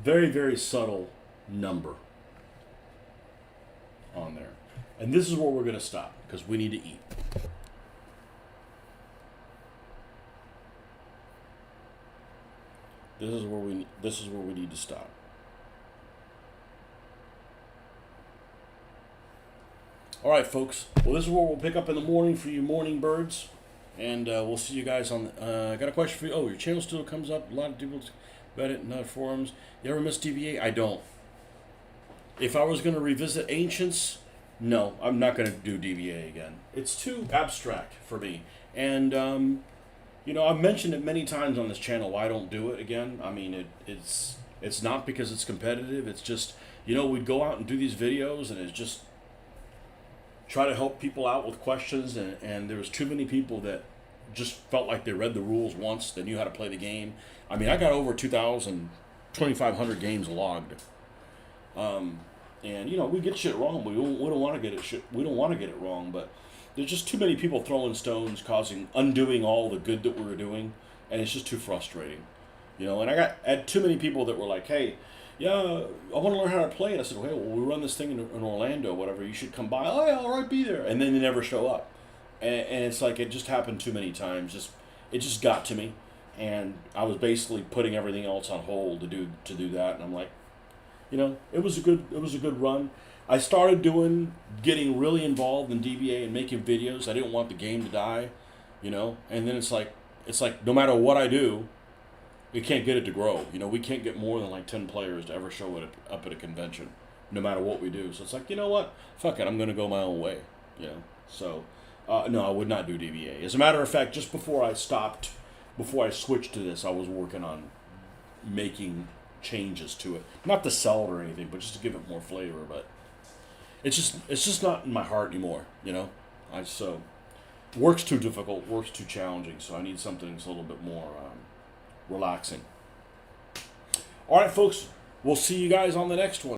Very, very subtle number on there. And this is where we're going to stop because we need to eat. This is where we need to stop. All right, folks. Well, this is where we'll pick up in the morning for you morning birds. And we'll see you guys on. I got a question for you. Oh, your channel still comes up. A lot of people about it in other forums. You ever miss DBA? I don't. If I was going to revisit Ancients, no, I'm not going to do DBA again. It's too abstract for me. And, I've mentioned it many times on this channel why I don't do it again. I mean, it's not because it's competitive. It's just, we'd go out and do these videos and it's just try to help people out with questions, and there was too many people that just felt like they read the rules once, they knew how to play the game. I mean, I got over 2,500 games logged, and we get shit wrong. We don't want to get it we don't want to get it wrong, but there's just too many people throwing stones, undoing all the good that we were doing, and it's just too frustrating, And I had too many people that were like, "Hey, yeah, I want to learn how to play it." I said, "Hey, well, we run this thing in Orlando, whatever. You should come by." "Oh, yeah, all right, be there." And then they never show up. And it's like it just happened too many times. It just got to me, and I was basically putting everything else on hold to do that. And I'm like, it was a good run. I started getting really involved in DBA and making videos. I didn't want the game to die, And then it's like no matter what I do, we can't get it to grow. We can't get more than like 10 players to ever show it up at a convention, no matter what we do. So it's like, you know what? Fuck it. I'm going to go my own way. So, no, I would not do DBA. As a matter of fact, just before I switched to this, I was working on making changes to it. Not to sell it or anything, but just to give it more flavor. But it's just not in my heart anymore, work's too difficult, work's too challenging. So I need something that's a little bit more relaxing. All right, folks, we'll see you guys on the next one.